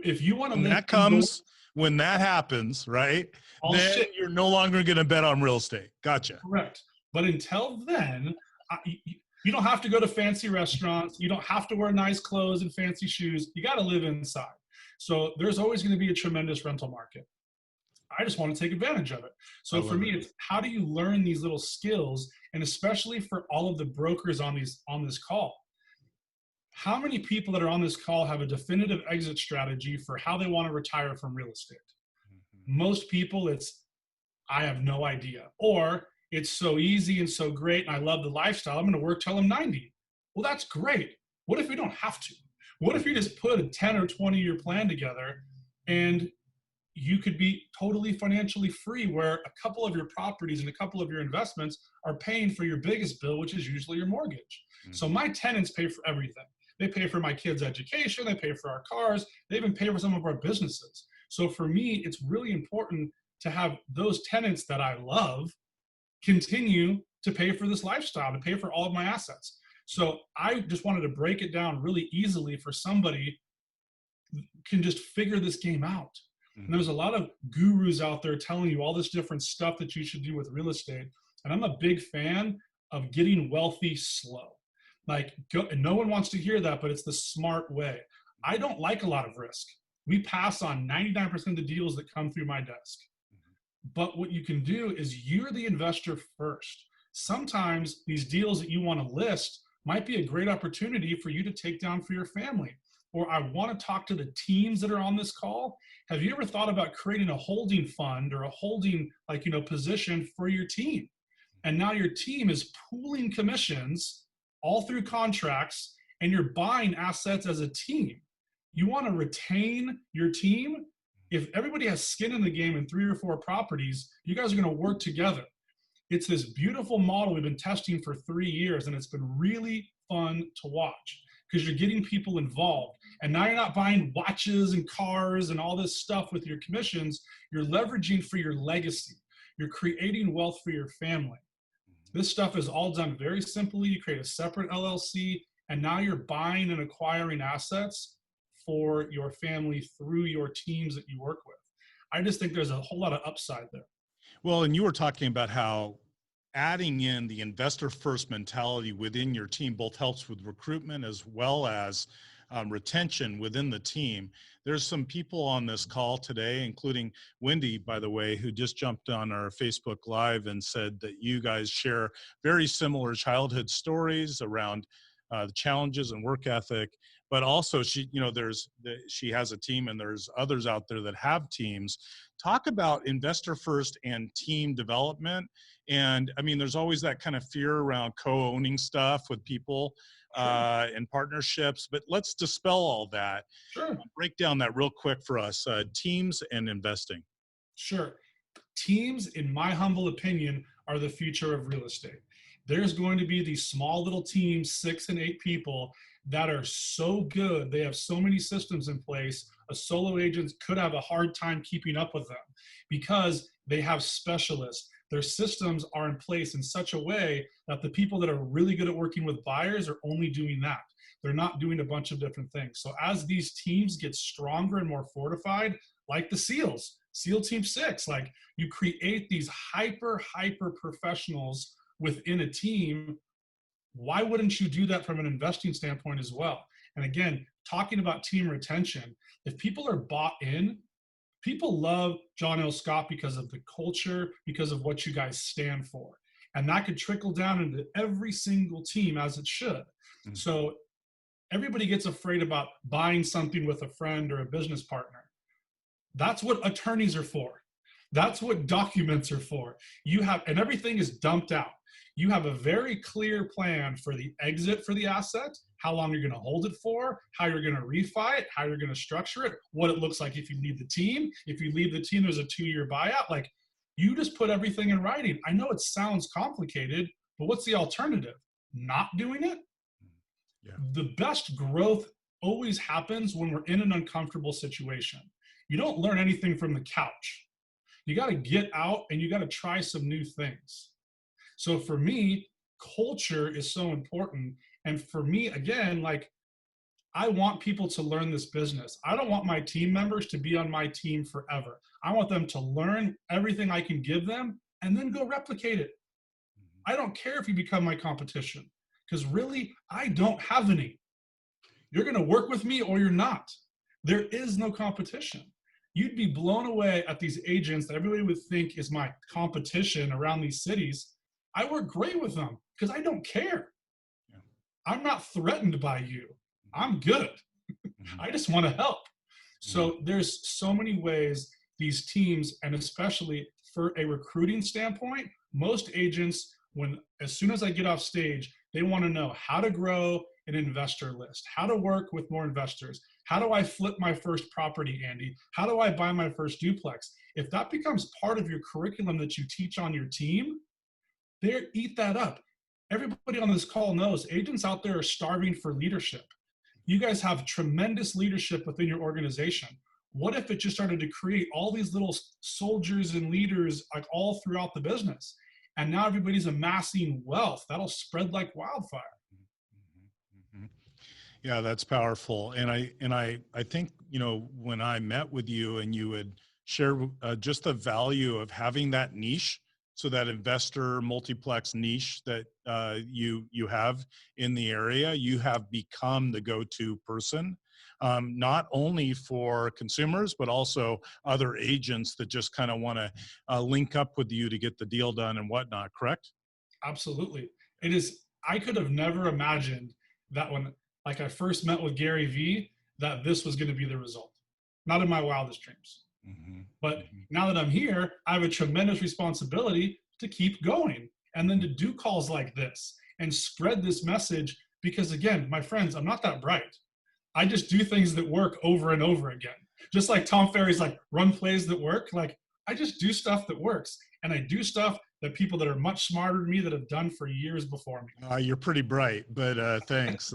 If you want to When live that comes, when that happens, right? Then you're no longer going to bet on real estate. Gotcha. Correct. But until then, you don't have to go to fancy restaurants. You don't have to wear nice clothes and fancy shoes. You got to live inside. So there's always going to be a tremendous rental market. I just want to take advantage of it. So for me, it's how do you learn these little skills? And especially for all of the brokers on this call, how many people that are on this call have a definitive exit strategy for how they want to retire from real estate? Mm-hmm. Most people, it's, I have no idea. Or it's so easy and so great, and I love the lifestyle, I'm going to work till I'm 90. Well, that's great. What if you don't have to? What if you just put a 10 or 20-year plan together and you could be totally financially free, where a couple of your properties and a couple of your investments are paying for your biggest bill, which is usually your mortgage. Mm-hmm. So my tenants pay for everything. They pay for my kids' education. They pay for our cars. They even pay for some of our businesses. So for me, it's really important to have those tenants that I love continue to pay for this lifestyle, to pay for all of my assets. So I just wanted to break it down really easily for somebody who can just figure this game out. And there's a lot of gurus out there telling you all this different stuff that you should do with real estate. And I'm a big fan of getting wealthy slow. Like, no one wants to hear that, but it's the smart way. I don't like a lot of risk. We pass on 99% of the deals that come through my desk. But what you can do is, you're the investor first. Sometimes these deals that you want to list might be a great opportunity for you to take down for your family. Or I want to talk to the teams that are on this call. Have you ever thought about creating a holding fund or a holding position for your team? And now your team is pooling commissions all through contracts, and you're buying assets as a team. You want to retain your team. If everybody has skin in the game in 3 or 4 properties, you guys are going to work together. It's this beautiful model we've been testing for 3 years, and it's been really fun to watch because you're getting people involved. And now you're not buying watches and cars and all this stuff with your commissions. You're leveraging for your legacy. You're creating wealth for your family. This stuff is all done very simply. You create a separate LLC, and now you're buying and acquiring assets for your family through your teams that you work with. I just think there's a whole lot of upside there. Well, and you were talking about how adding in the investor first mentality within your team both helps with recruitment as well as retention within the team. There's some people on this call today, including Wendy, by the way, who just jumped on our Facebook Live and said that you guys share very similar childhood stories around the challenges and work ethic. But also, she has a team, and there's others out there that have teams. Talk about investor first and team development. And I mean, there's always that kind of fear around co-owning stuff with people and partnerships, but let's dispel all that. Sure. Break down that real quick for us, teams and investing. Sure. Teams, in my humble opinion, are the future of real estate. There's going to be these small little teams, 6 and 8 people, that are so good. They have so many systems in place. A solo agent could have a hard time keeping up with them because they have specialists. Their systems are in place in such a way that the people that are really good at working with buyers are only doing that. They're not doing a bunch of different things. So as these teams get stronger and more fortified, like the SEALs, SEAL Team 6, like you create these hyper professionals within a team. Why wouldn't you do that from an investing standpoint as well? And again, talking about team retention, if people are bought in, people love John L. Scott because of the culture, because of what you guys stand for. And that could trickle down into every single team as it should. Mm-hmm. So everybody gets afraid about buying something with a friend or a business partner. That's what attorneys are for. That's what documents are for. You have, and everything is dumped out. You have a very clear plan for the exit for the asset, how long you're going to hold it for, how you're going to refi it, how you're going to structure it, what it looks like if you leave the team. If you leave the team, there's a 2-year buyout. Like, you just put everything in writing. I know it sounds complicated, but what's the alternative? Not doing it? Yeah. The best growth always happens when we're in an uncomfortable situation. You don't learn anything from the couch. You got to get out and you got to try some new things. So for me, culture is so important. And for me, again, like, I want people to learn this business. I don't want my team members to be on my team forever. I want them to learn everything I can give them and then go replicate it. I don't care if you become my competition, because really, I don't have any. You're going to work with me or you're not. There is no competition. You'd be blown away at these agents that everybody would think is my competition around these cities. I work great with them because I don't care. Yeah. I'm not threatened by you. I'm good. I just want to help. So there's so many ways these teams, and especially for a recruiting standpoint, most agents, as soon as I get off stage, they want to know how to grow an investor list, how to work with more investors. How do I flip my first property, Andy? How do I buy my first duplex? If that becomes part of your curriculum that you teach on your team, eat that up. Everybody on this call knows agents out there are starving for leadership. You guys have tremendous leadership within your organization. What if it just started to create all these little soldiers and leaders like all throughout the business? And now everybody's amassing wealth. That'll spread like wildfire. Yeah, that's powerful. And I think, you know, when I met with you and you would share just the value of having that niche, so that investor multiplex niche that you have in the area, you have become the go-to person, not only for consumers, but also other agents that just kind of want to link up with you to get the deal done and whatnot, correct? Absolutely. It is. I could have never imagined that when I first met with Gary Vee, that this was going to be the result. Not in my wildest dreams. Mm-hmm. But now that I'm here, I have a tremendous responsibility to keep going and then to do calls like this and spread this message, because again, my friends, I'm not that bright. I just do things that work over and over again. Just like Tom Ferry's like, run plays that work. Like, I just do stuff that works, and I do stuff that people that are much smarter than me that have done for years before me. You're pretty bright, but thanks.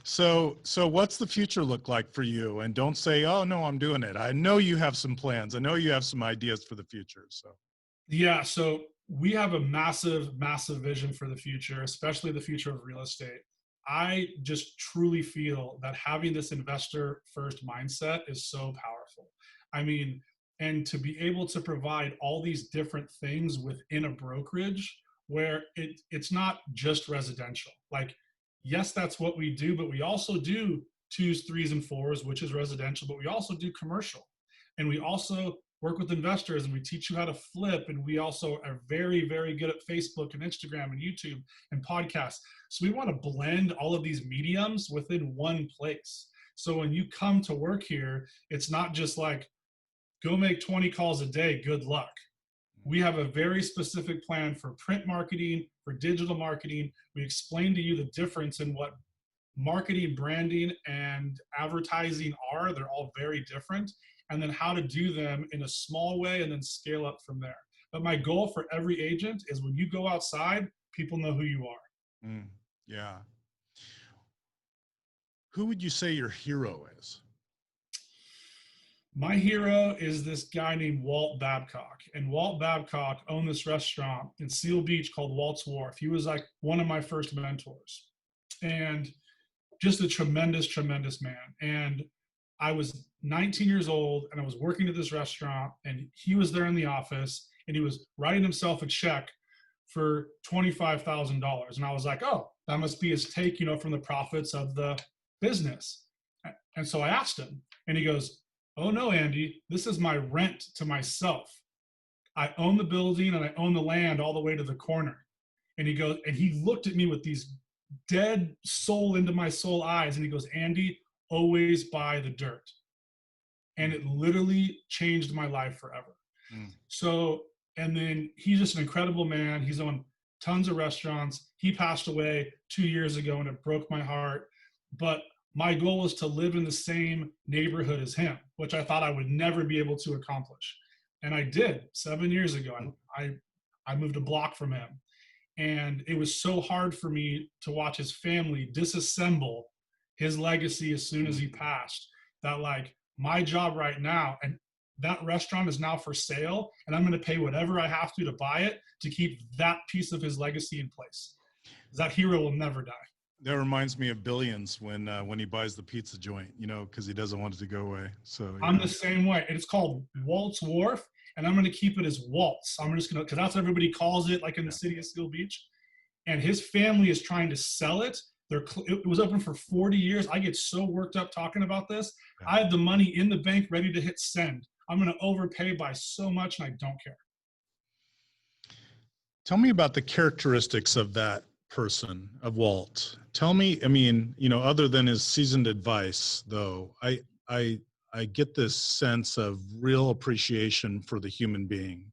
So what's the future look like for you? And don't say, oh no, I'm doing it. I know you have some plans. I know you have some ideas for the future. So yeah, so we have a massive vision for the future, especially the future of real estate. I just truly feel that having this investor first mindset is so powerful. I mean, and to be able to provide all these different things within a brokerage where it's not just residential. Like, yes, that's what we do, but we also do 2s, 3s, and 4s, which is residential, but we also do commercial. And we also work with investors, and we teach you how to flip. And we also are very, very good at Facebook and Instagram and YouTube and podcasts. So we want to blend all of these mediums within one place. So when you come to work here, it's not just like, go make 20 calls a day, good luck. We have a very specific plan for print marketing, for digital marketing. We explain to you the difference in what marketing, branding, and advertising are. They're all very different. And then how to do them in a small way and then scale up from there. But my goal for every agent is when you go outside, people know who you are. Yeah. Who would you say your hero is? My hero is this guy named Walt Babcock. And Walt Babcock owned this restaurant in Seal Beach called Walt's Wharf. He was like one of my first mentors. And just a tremendous, tremendous man. And I was 19 years old and I was working at this restaurant and he was there in the office and he was writing himself a check for $25,000. And I was like, oh, that must be his take, from the profits of the business. And so I asked him and he goes, oh no, Andy, this is my rent to myself. I own the building and I own the land all the way to the corner. And he goes, and he looked at me with these dead soul into my soul eyes. And he goes, Andy, always buy the dirt. And it literally changed my life forever. So, and then he's just an incredible man. He's owned tons of restaurants. He passed away 2 years ago and it broke my heart. But my goal was to live in the same neighborhood as him, which I thought I would never be able to accomplish. And I did 7 years ago. I moved a block from him. And it was so hard for me to watch his family disassemble his legacy as soon as he passed, that like my job right now, and that restaurant is now for sale, and I'm going to pay whatever I have to buy it to keep that piece of his legacy in place. That hero will never die. That reminds me of Billions when he buys the pizza joint, because he doesn't want it to go away. So I'm the same way. And it's called Walt's Wharf, and I'm going to keep it as Walt's. I'm just going to, because that's what everybody calls it, like in the city of Seal Beach. And his family is trying to sell it. It was open for 40 years. I get so worked up talking about this. Yeah. I have the money in the bank ready to hit send. I'm going to overpay by so much, and I don't care. Tell me about the characteristics of that person, of Walt. Tell me, other than his seasoned advice, though, I get this sense of real appreciation for the human being.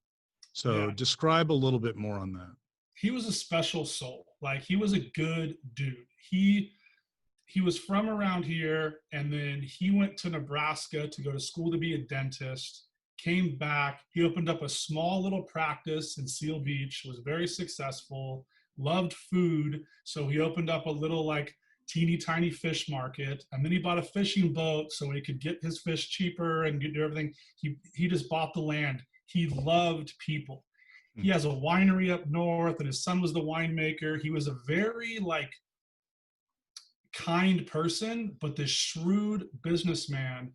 So describe a little bit more on that. He was a special soul. Like, he was a good dude. He was from around here, and then he went to Nebraska to go to school to be a dentist, came back. He opened up a small little practice in Seal Beach, was very successful, loved food. So he opened up a little like teeny tiny fish market, and then he bought a fishing boat so he could get his fish cheaper and do everything. He just bought the land. He loved people. He has a winery up north, and his son was the winemaker. He was a very kind person, but this shrewd businessman,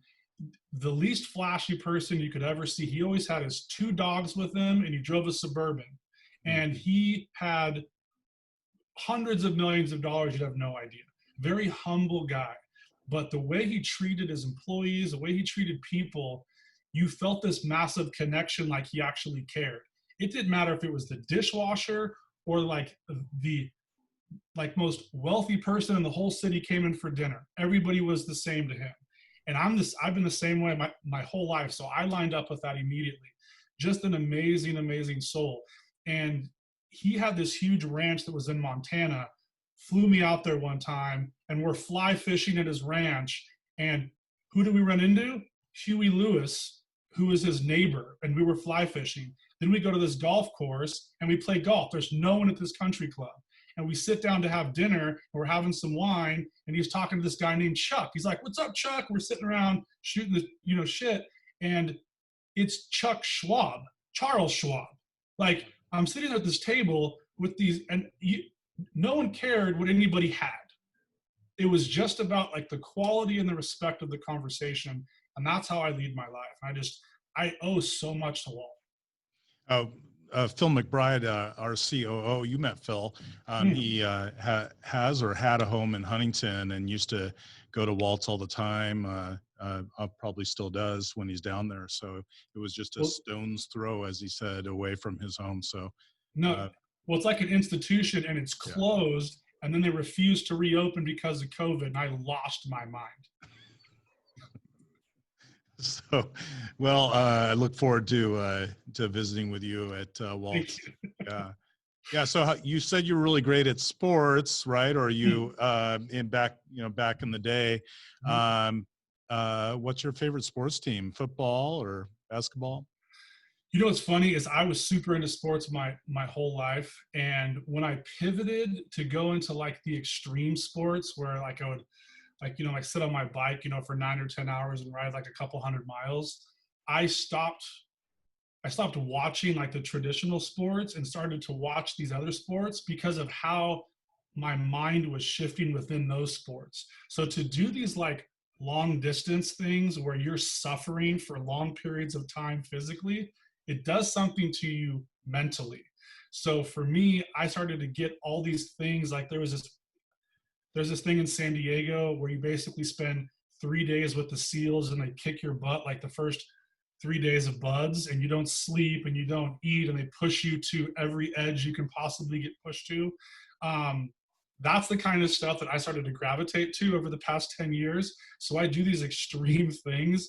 the least flashy person you could ever see. He always had his 2 dogs with him, and he drove a Suburban. And he had hundreds of millions of dollars, you'd have no idea. Very humble guy. But the way he treated his employees, the way he treated people, you felt this massive connection, like he actually cared. It didn't matter if it was the dishwasher or like the most wealthy person in the whole city came in for dinner. Everybody was the same to him. And I've been the same way my whole life. So I lined up with that immediately. Just an amazing, amazing soul. And he had this huge ranch that was in Montana, flew me out there one time, and we're fly fishing at his ranch. And who did we run into? Huey Lewis, who was his neighbor, and we were fly fishing. Then we go to this golf course and we play golf. There's no one at this country club. And we sit down to have dinner, and we're having some wine, and he's talking to this guy named Chuck. He's like, "What's up, Chuck?" We're sitting around shooting the shit. And it's Chuck Schwab, Charles Schwab. Like, I'm sitting at this table with these, and no one cared what anybody had. It was just about like the quality and the respect of the conversation. And that's how I lead my life. I owe so much to Walt. Phil McBride, our COO, you met Phil. He has or had a home in Huntington and used to go to Walt's all the time. Probably still does when he's down there. So it was just a stone's throw, as he said, away from his home. So well, it's like an institution, and it's closed, and then they refused to reopen because of COVID, and I lost my mind. So, well, I look forward to visiting with you at Walt. Yeah. So you said you were really great at sports, right? Or you back in the day. What's your favorite sports team? Football or basketball? You know what's funny is I was super into sports my whole life, and when I pivoted to go into like the extreme sports, where like I would like sit on my bike, for 9 or 10 hours and ride like a couple 100 miles. I stopped watching like the traditional sports and started to watch these other sports because of how my mind was shifting within those sports. So to do these like long distance things where you're suffering for long periods of time physically, it does something to you mentally. So for me, I started to get all these things. Like there's this thing in San Diego where you basically spend 3 days with the SEALs and they kick your butt like the first 3 days of buds, and you don't sleep and you don't eat, and they push you to every edge you can possibly get pushed to. That's the kind of stuff that I started to gravitate to over the past 10 years. So I do these extreme things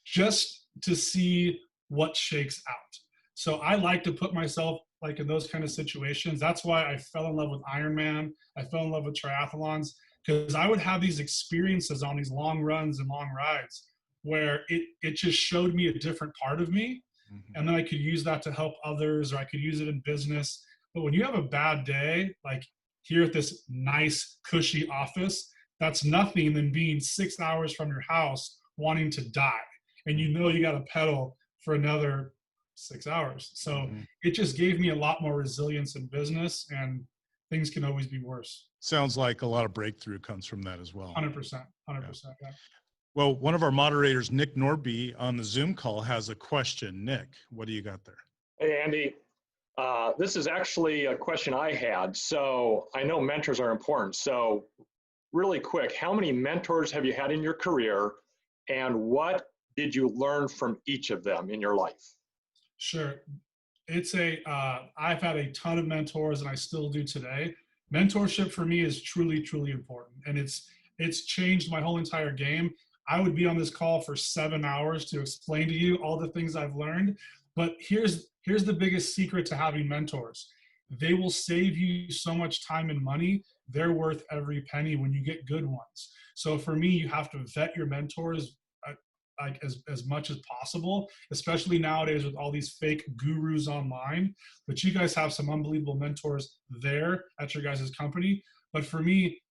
just to see what shakes out. So I like to put myself like in those kind of situations. That's why I fell in love with Ironman. I fell in love with triathlons, because I would have these experiences on these long runs and long rides where it just showed me a different part of me. Mm-hmm. And then I could use that to help others, or I could use it in business. But when you have a bad day, like here at this nice, cushy office, that's nothing than being 6 hours from your house wanting to die. And you got to pedal for another 6 hours. So it just gave me a lot more resilience in business, and things can always be worse. Sounds like a lot of breakthrough comes from that as well. 100%. Yeah. Well, one of our moderators, Nick Norby, on the Zoom call has a question. Nick, what do you got there? Hey, Andy. This is actually a question I had. So I know mentors are important. So really quick, how many mentors have you had in your career, and what did you learn from each of them in your life? Sure. I've had a ton of mentors, and I still do today. Mentorship for me is truly, truly important. And it's changed my whole entire game. I would be on this call for 7 hours to explain to you all the things I've learned. But here's the biggest secret to having mentors. They will save you so much time and money. They're worth every penny when you get good ones. So for me, you have to vet your mentors like as much as possible, especially nowadays with all these fake gurus online. But you guys have some unbelievable mentors there at your guys' company. But for me,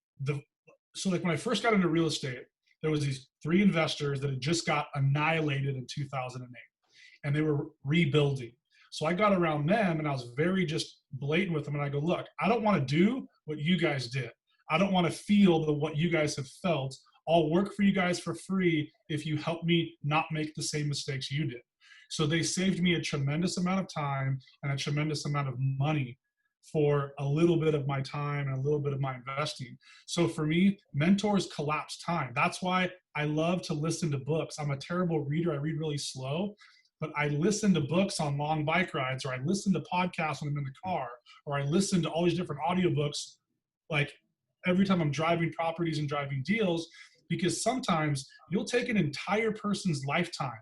so like when I first got into real estate, there was these 3 investors that had just got annihilated in 2008, and they were rebuilding. So I got around them, and I was very just blatant with them. And I go, look, I don't want to do what you guys did. I don't want to feel what you guys have felt. I'll work for you guys for free if you help me not make the same mistakes you did. So they saved me a tremendous amount of time and a tremendous amount of money for a little bit of my time and a little bit of my investing. So for me, mentors collapse time. That's why I love to listen to books. I'm a terrible reader. I read really slow, but I listen to books on long bike rides, or I listen to podcasts when I'm in the car, or I listen to all these different audiobooks, like every time I'm driving properties and driving deals, because sometimes you'll take an entire person's lifetime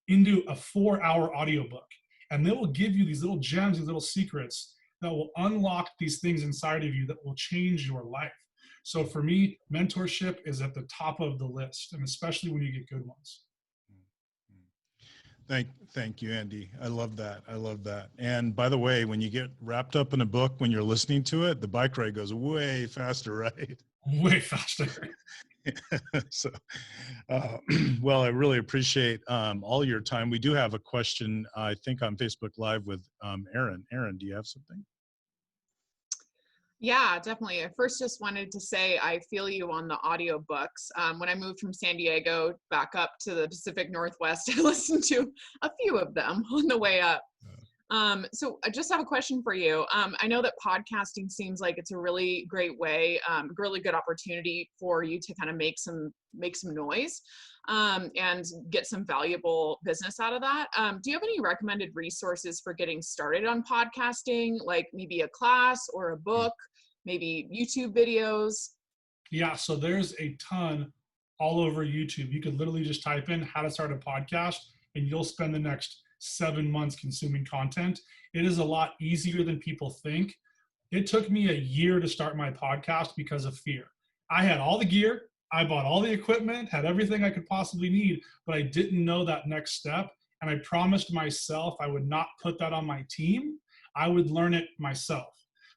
into a 4-hour audiobook, and they will give you these little gems, these little secrets that will unlock these things inside of you that will change your life. So for me, mentorship is at the top of the list, and especially when you get good ones. Thank you, Andy. I love that. And by the way, when you get wrapped up in a book, when you're listening to it, the bike ride goes way faster, right? Way faster. So, well, I really appreciate all your time. We do have a question, I think, on Facebook Live with Aaron. Aaron, do you have something? Yeah, definitely. I first just wanted to say I feel you on the audiobooks. When I moved from San Diego back up to the Pacific Northwest, I listened to a few of them on the way up. So I just have a question for you. I know that podcasting seems like it's a really great way, really good opportunity for you to kind of make some noise and get some valuable business out of that. Do you have any recommended resources for getting started on podcasting, like maybe a class or a book, maybe YouTube videos? Yeah, so there's a ton all over YouTube. You could literally just type in how to start a podcast, and you'll spend the next 7 months consuming content. It is a lot easier than people think. It took me a year to start my podcast because of fear. I had all the gear, I bought all the equipment, had everything I could possibly need, but I didn't know that next step. And I promised myself I would not put that on my team. I would learn it myself.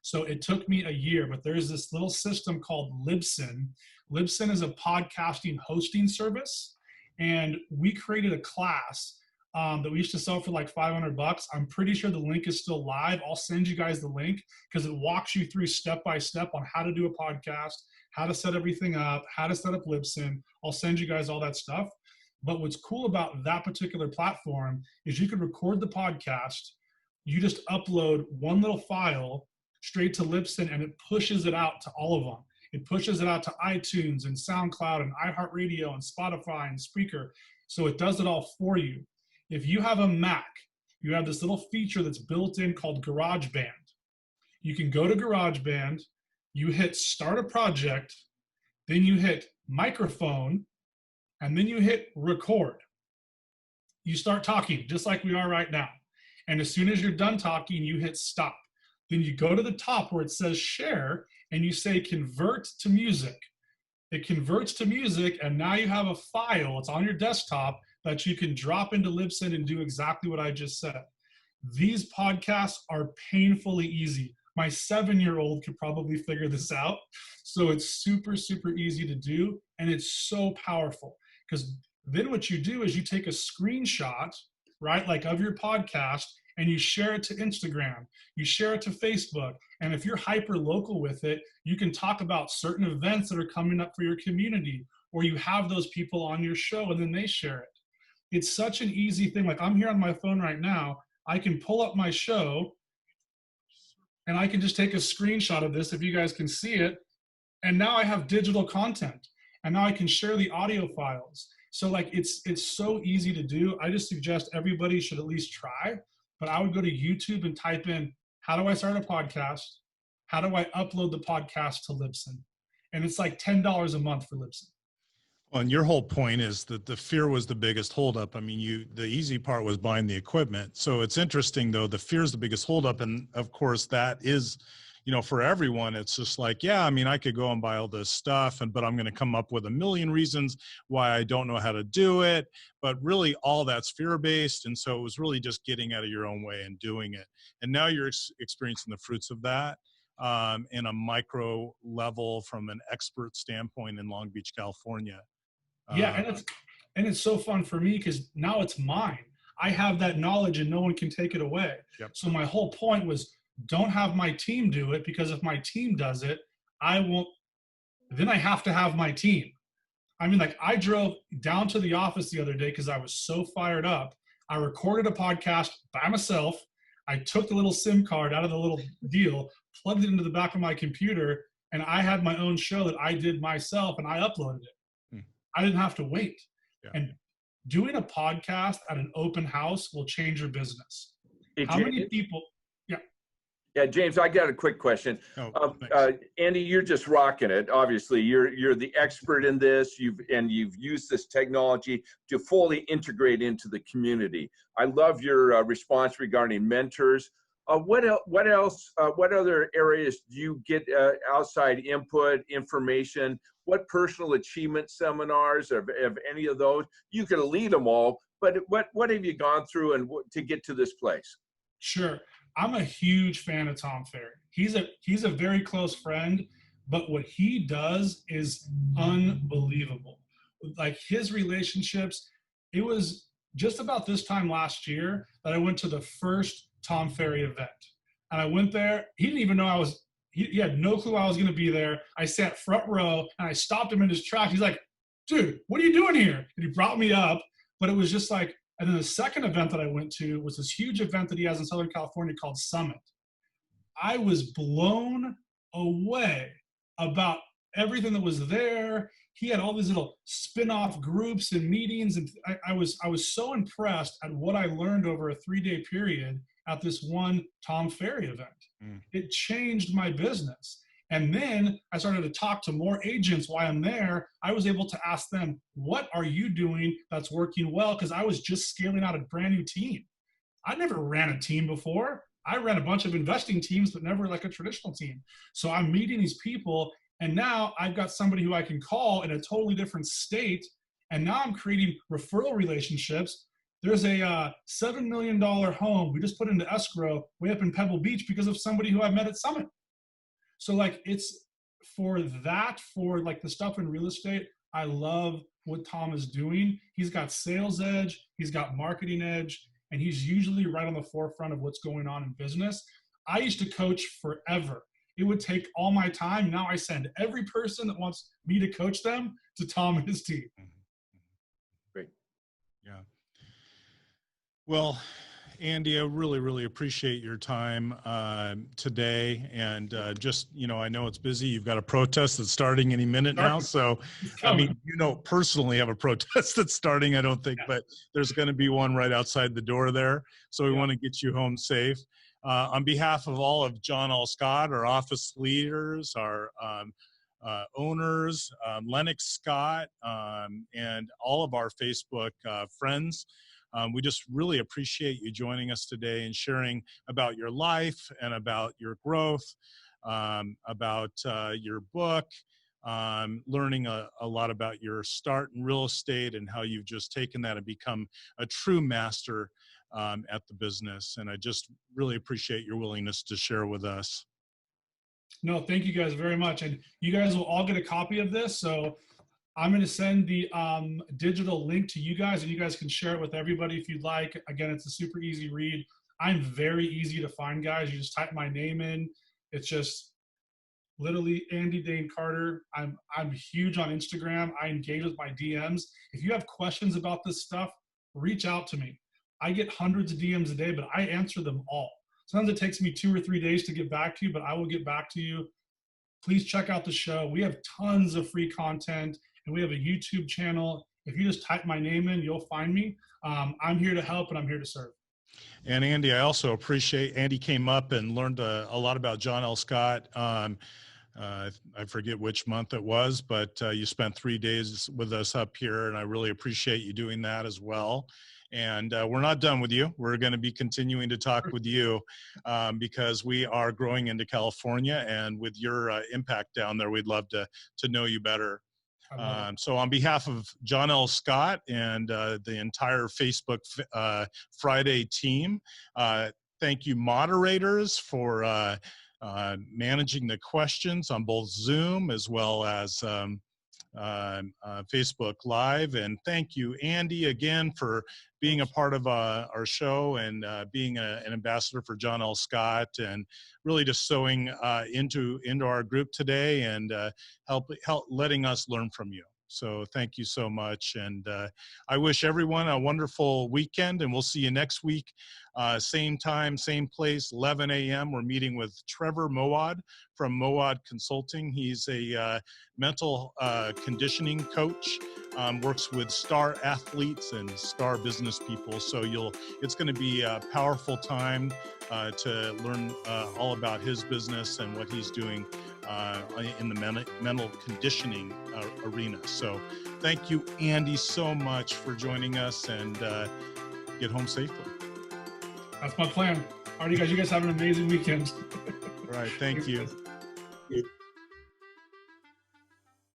So it took me a year, but there's this little system called Libsyn Libsyn is a podcasting hosting service, and we created a class that we used to sell for like $500. I'm pretty sure the link is still live. I'll send you guys the link because it walks you through step by step on how to do a podcast, how to set everything up, how to set up Libsyn. I'll send you guys all that stuff. But what's cool about that particular platform is you can record the podcast. You just upload one little file straight to Libsyn, and it pushes it out to all of them. It pushes it out to iTunes and SoundCloud and iHeartRadio and Spotify and Spreaker. So it does it all for you. If you have a Mac, you have this little feature that's built in called GarageBand. You can go to GarageBand, you hit Start a Project, then you hit Microphone, and then you hit Record. You start talking just like we are right now. And as soon as you're done talking, you hit Stop. Then you go to the top where it says Share, and you say Convert to Music. It converts to music, and now you have a file. It's on your desktop that you can drop into Libsyn and do exactly what I just said. These podcasts are painfully easy. My 7-year-old could probably figure this out. So it's super, super easy to do, and it's so powerful. Because then what you do is you take a screenshot, right, like of your podcast, and you share it to Instagram, you share it to Facebook. And if you're hyper local with it, you can talk about certain events that are coming up for your community, or you have those people on your show and then they share it. It's such an easy thing. Like I'm here on my phone right now, I can pull up my show and I can just take a screenshot of this if you guys can see it. And now I have digital content, and now I can share the audio files. So like it's so easy to do. I just suggest everybody should at least try. But I would go to YouTube and type in, how do I start a podcast? How do I upload the podcast to Libsyn? And it's like $10 a month for Libsyn. Well, and your whole point is that the fear was the biggest holdup. I mean, the easy part was buying the equipment. So it's interesting though, the fear is the biggest holdup. And of course that is, for everyone, it's just like, yeah, I mean, I could go and buy all this stuff, but I'm going to come up with a million reasons why I don't know how to do it. But really all that's fear-based. And so it was really just getting out of your own way and doing it. And now you're experiencing the fruits of that in a micro level from an expert standpoint in Long Beach, California. Yeah, and it's so fun for me because now it's mine. I have that knowledge and no one can take it away. Yep. So my whole point was, don't have my team do it, because if my team does it, I won't, then I have to have my team. I mean, like I drove down to the office the other day because I was so fired up. I recorded a podcast by myself. I took the little SIM card out of the little deal, plugged it into the back of my computer, and I had my own show that I did myself, and I uploaded it. I didn't have to wait. Yeah. And doing a podcast at an open house will change your business. Hey, how many people? Yeah, James, I got a quick question. Andy, you're just rocking it. Obviously, you're the expert in this. You've used this technology to fully integrate into the community. I love your response regarding mentors. What else? What other areas do you get outside input, information? What personal achievement seminars, of any of those? You could lead them all, but what have you gone through and to get to this place? Sure. I'm a huge fan of Tom Ferry. He's a very close friend, but what he does is unbelievable. Like his relationships, it was just about this time last year that I went to the first Tom Ferry event. And I went there, he didn't even know he had no clue I was gonna be there. I sat front row and I stopped him in his tracks. He's like, dude, what are you doing here? And he brought me up, but it was just like, and then the second event that I went to was this huge event that he has in Southern California called Summit. I was blown away about everything that was there. He had all these little spin-off groups and meetings, and I was so impressed at what I learned over a 3-day period at this one Tom Ferry event. It changed my business. And then I started to talk to more agents while I'm there. I was able to ask them, what are you doing that's working well? Because I was just scaling out a brand new team. I never ran a team before. I ran a bunch of investing teams, but never like a traditional team. So I'm meeting these people, and now I've got somebody who I can call in a totally different state. And now I'm creating referral relationships. There's a $7 million home we just put into escrow way up in Pebble Beach because of somebody who I met at Summit. So like, it's for like the stuff in real estate, I love what Tom is doing. He's got sales edge, he's got marketing edge, and he's usually right on the forefront of what's going on in business. I used to coach forever. It would take all my time. Now I send every person that wants me to coach them to Tom and his team. Great. Yeah. Well, Andy, I really, really appreciate your time today. And just, I know it's busy. You've got a protest that's starting any minute now. So, I mean, you don't personally have a protest that's starting, I don't think, but there's going to be one right outside the door there. So we want to get you home safe. On behalf of all of John L. Scott, our office leaders, our owners, Lennox Scott, and all of our Facebook friends, we just really appreciate you joining us today and sharing about your life and about your growth, about your book, learning a lot about your start in real estate and how you've just taken that and become a true master at the business. And I just really appreciate your willingness to share with us. No, thank you guys very much. And you guys will all get a copy of this. So I'm going to send the digital link to you guys, and you guys can share it with everybody if you'd like. Again, it's a super easy read. I'm very easy to find, guys. You just type my name in. It's just literally Andy Dane Carter. I'm huge on Instagram. I engage with my DMs. If you have questions about this stuff, reach out to me. I get hundreds of DMs a day, but I answer them all. Sometimes it takes me 2 or 3 days to get back to you, but I will get back to you. Please check out the show. We have tons of free content, and we have a YouTube channel. If you just type my name in, you'll find me. I'm here to help, and I'm here to serve. And Andy, I also appreciate, Andy came up and learned a lot about John L. Scott. I forget which month it was, but you spent 3 days with us up here, and I really appreciate you doing that as well. And we're not done with you. We're going to be continuing to talk with you because we are growing into California, and with your impact down there, we'd love to know you better. So on behalf of John L. Scott and the entire Facebook Friday team, thank you moderators for managing the questions on both Zoom as well as Facebook Live. And thank you, Andy, again for being a part of our show and being an ambassador for John L. Scott, and really just sewing into our group today and help letting us learn from you. So thank you so much. And I wish everyone a wonderful weekend, and we'll see you next week. Same time, same place, 11 a.m. We're meeting with Trevor Moad from Moad Consulting. He's a mental conditioning coach, works with star athletes and star business people. So it's going to be a powerful time to learn all about his business and what he's doing in the mental conditioning arena. So thank you, Andy, so much for joining us, and get home safely. That's my plan. All right, you guys have an amazing weekend. All right, thank you.